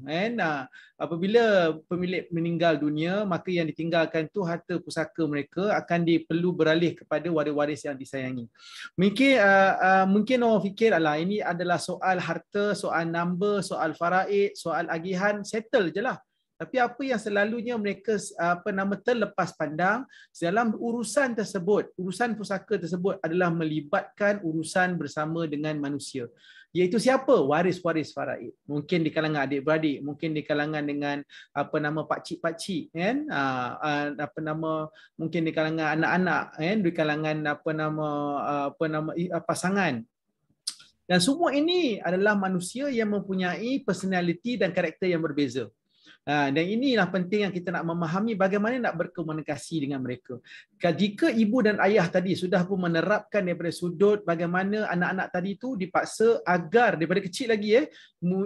apabila pemilik meninggal dunia, maka yang ditinggalkan tu harta pusaka mereka akan perlu beralih kepada waris-waris yang disayangi. Mungkin orang fikir ini adalah soal harta, soal number, soal faraid, soal agihan, settle je lah. Tapi apa yang selalunya mereka terlepas pandang dalam urusan tersebut, urusan pusaka tersebut adalah melibatkan urusan bersama dengan manusia. Iaitu siapa? Waris-waris faraid. Mungkin di kalangan adik-beradik, mungkin di kalangan dengan pakcik-pakcik, kan? Mungkin di kalangan anak-anak, kan? Di kalangan pasangan. Dan semua ini adalah manusia yang mempunyai personality dan karakter yang berbeza. Dan inilah penting yang kita nak memahami bagaimana nak berkomunikasi dengan mereka. Jika ibu dan ayah tadi sudah pun menerapkan daripada sudut bagaimana anak-anak tadi tu dipaksa agar daripada kecil lagi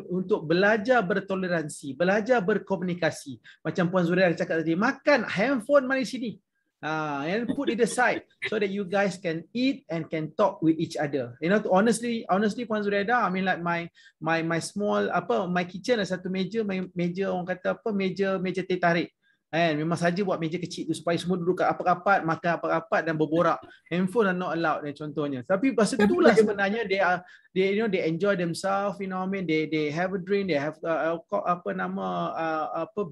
untuk belajar bertoleransi, belajar berkomunikasi. Macam Puan Zuraidah cakap tadi, makan handphone mari sini. And put it aside so that you guys can eat and can talk with each other. You know, honestly, Puan Zuraidah, I mean like my small my kitchen ada satu meja orang kata meja teh tarik. Memang saja buat meja kecil tu supaya semua duduk rapat-rapat, makan rapat-rapat dan berborak. Handphone are not allowed contohnya. Tapi pasal itulah sebenarnya they enjoy themselves, you know what I mean, they have a drink, they have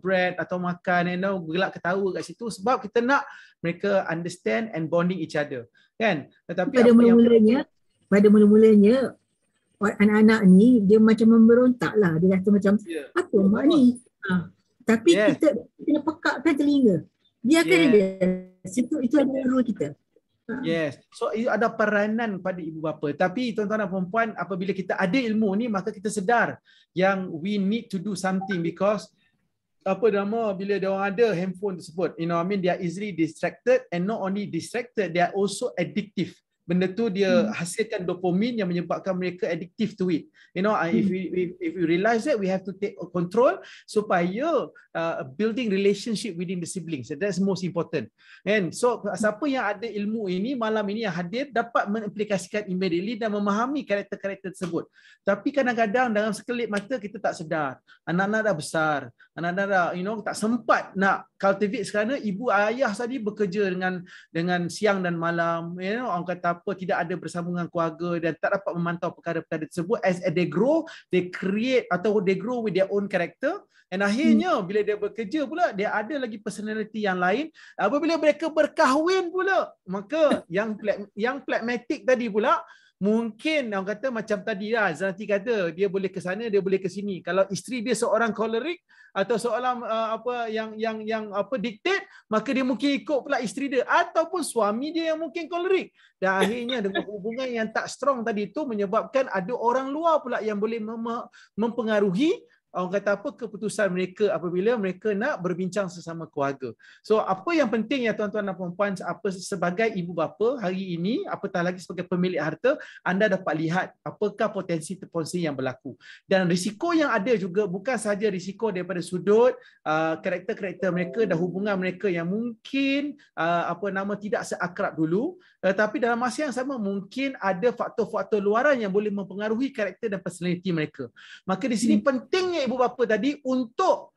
bread atau makan, gelak ketawa kat situ sebab kita nak mereka understand and bonding each other, kan. Tetapi pada mula-mulanya anak-anak ni dia macam memberontak lah, dia rasa macam apa mak ni. Tapi kita kena pekakkan telinga. Biarkan dia. Itu adalah rule kita. Yes. So ada peranan pada ibu bapa. Tapi tuan-tuan dan puan-puan, apabila kita ada ilmu ni, maka kita sedar yang we need to do something, because bila dia orang ada handphone tersebut, you know what I mean, they are easily distracted, and not only distracted, they are also addictive. Benda tu dia hasilkan dopamin yang menyebabkan mereka addictive to it. You know, if we realize that, we have to take control supaya building relationship within the siblings. That's most important. And so siapa yang ada ilmu ini malam ini yang hadir dapat mengimplikasikan immediately dan memahami karakter-karakter tersebut. Tapi kadang-kadang dalam sekelip mata kita tak sedar. Anak-anak dah besar, anak-anak dah tak sempat nak cultivate, kerana ibu ayah tadi bekerja dengan siang dan malam, orang kata tidak ada bersama dengan keluarga dan tak dapat memantau perkara-perkara tersebut. As they grow, they create atau they grow with their own character, and akhirnya bila dia bekerja pula, dia ada lagi personality yang lain. Apabila mereka berkahwin pula, maka yang pragmatic tadi pula Mungkin orang kata macam tadi lah, Zanati kata dia boleh ke sana, dia boleh ke sini. Kalau isteri dia seorang kolerik atau seorang yang diktat, maka dia mungkin ikut pula isteri dia, ataupun suami dia yang mungkin kolerik. Dan akhirnya dengan hubungan yang tak strong tadi itu menyebabkan ada orang luar pula yang boleh mempengaruhi orang kata apa keputusan mereka apabila mereka nak berbincang sesama keluarga. So apa yang penting ya tuan-tuan dan puan-puan, apa sebagai ibu bapa hari ini, apatah lagi sebagai pemilik harta, anda dapat lihat apakah potensi terponsi yang berlaku. Dan risiko yang ada juga bukan sahaja risiko daripada sudut karakter-karakter mereka dan hubungan mereka yang mungkin tidak seakrab dulu, tetapi dalam masa yang sama mungkin ada faktor-faktor luaran yang boleh mempengaruhi karakter dan personality mereka. Maka di sini pentingnya ibu bapa tadi untuk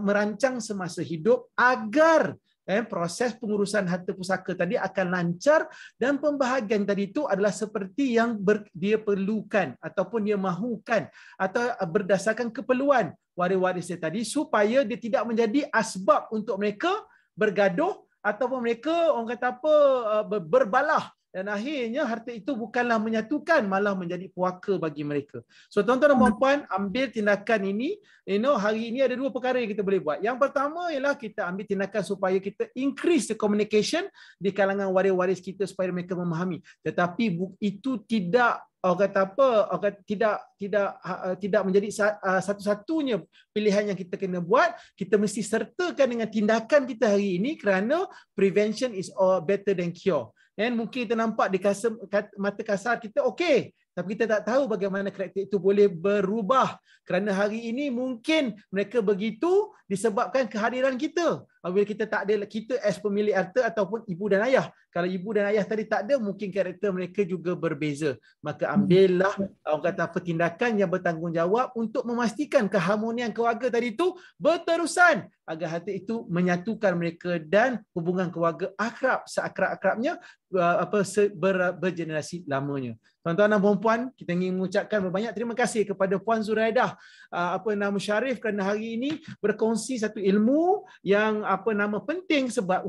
merancang semasa hidup agar proses pengurusan harta pusaka tadi akan lancar dan pembahagian tadi itu adalah seperti yang dia perlukan ataupun dia mahukan atau berdasarkan keperluan waris-waris dia tadi, supaya dia tidak menjadi asbab untuk mereka bergaduh ataupun mereka orang kata apa berbalah. Dan akhirnya harta itu bukanlah menyatukan, malah menjadi puaka bagi mereka. So tuan-tuan dan puan-puan, ambil tindakan ini. Hari ini ada dua perkara yang kita boleh buat. Yang pertama ialah kita ambil tindakan supaya kita increase the communication di kalangan waris-waris kita supaya mereka memahami. Tetapi itu tidak tidak menjadi satu-satunya pilihan yang kita kena buat. Kita mesti sertakan dengan tindakan kita hari ini, kerana prevention is better than cure. Dan mungkin kita nampak di mata kasar kita okey, tapi kita tak tahu bagaimana karakter itu boleh berubah, kerana hari ini mungkin mereka begitu disebabkan kehadiran kita. Apabila kita tak ada, kita as pemilik harta ataupun ibu dan ayah, kalau ibu dan ayah tadi tak ada, mungkin karakter mereka juga berbeza. Maka ambillah orang kata tindakan yang bertanggungjawab untuk memastikan keharmonian keluarga tadi itu berterusan, agar harta itu menyatukan mereka dan hubungan keluarga akrab seakrab-akrabnya bergenerasi lamanya. Tuan-tuan dan puan-puan, kita ingin mengucapkan banyak terima kasih kepada Puan Zuraidah Syarif kerana hari ini berkongsi satu ilmu yang penting, sebab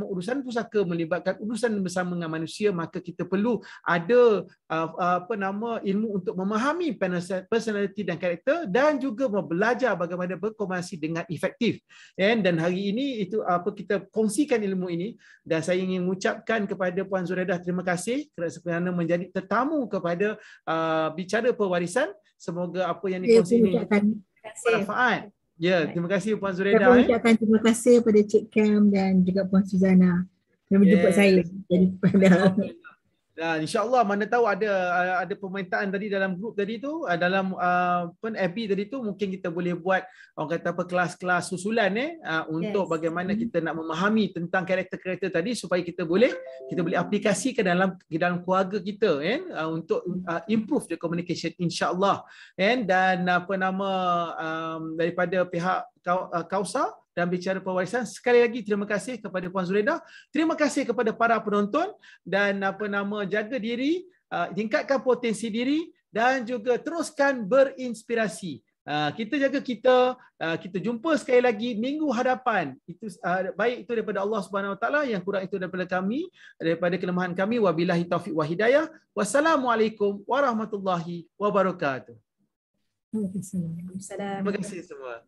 urusan pusaka melibatkan urusan bersama dengan manusia, maka kita perlu ada ilmu untuk memahami personality dan karakter dan juga belajar bagaimana berkomunikasi dengan efektif. Dan hari ini itu kita kongsikan ilmu ini, dan saya ingin mengucapkan kepada Puan Zuraidah terima kasih kerana menjadi tetamu kepada bicara pewarisan. Semoga apa yang dikongsi ini bermanfaat. Ya, terima kasih Puan Zuraidah. Saya ucapkan terima kasih kepada Cik Cam dan juga Puan Suzana yang menjemput saya daripada. InsyaAllah, mana tahu ada permintaan tadi dalam grup tadi tu, dalam FB tadi tu, mungkin kita boleh buat orang kata kelas-kelas susulan untuk bagaimana kita nak memahami tentang karakter-karakter tadi, supaya kita boleh aplikasikan dalam keluarga kita untuk improve the communication, insyaAllah. Dan daripada pihak Kausa dan bicara pewarisan, sekali lagi terima kasih kepada Puan Zuraidah. Terima kasih kepada para penonton, dan jaga diri, tingkatkan potensi diri dan juga teruskan berinspirasi. Kita jaga kita jumpa sekali lagi minggu hadapan. Itu baik itu daripada Allah Subhanahu Wa Taala, yang kurang itu daripada kami, daripada kelemahan kami. Wabillahi taufiq wa hidayah. Wassalamualaikum warahmatullahi wabarakatuh. Waalaikumsalam. Terima kasih semua.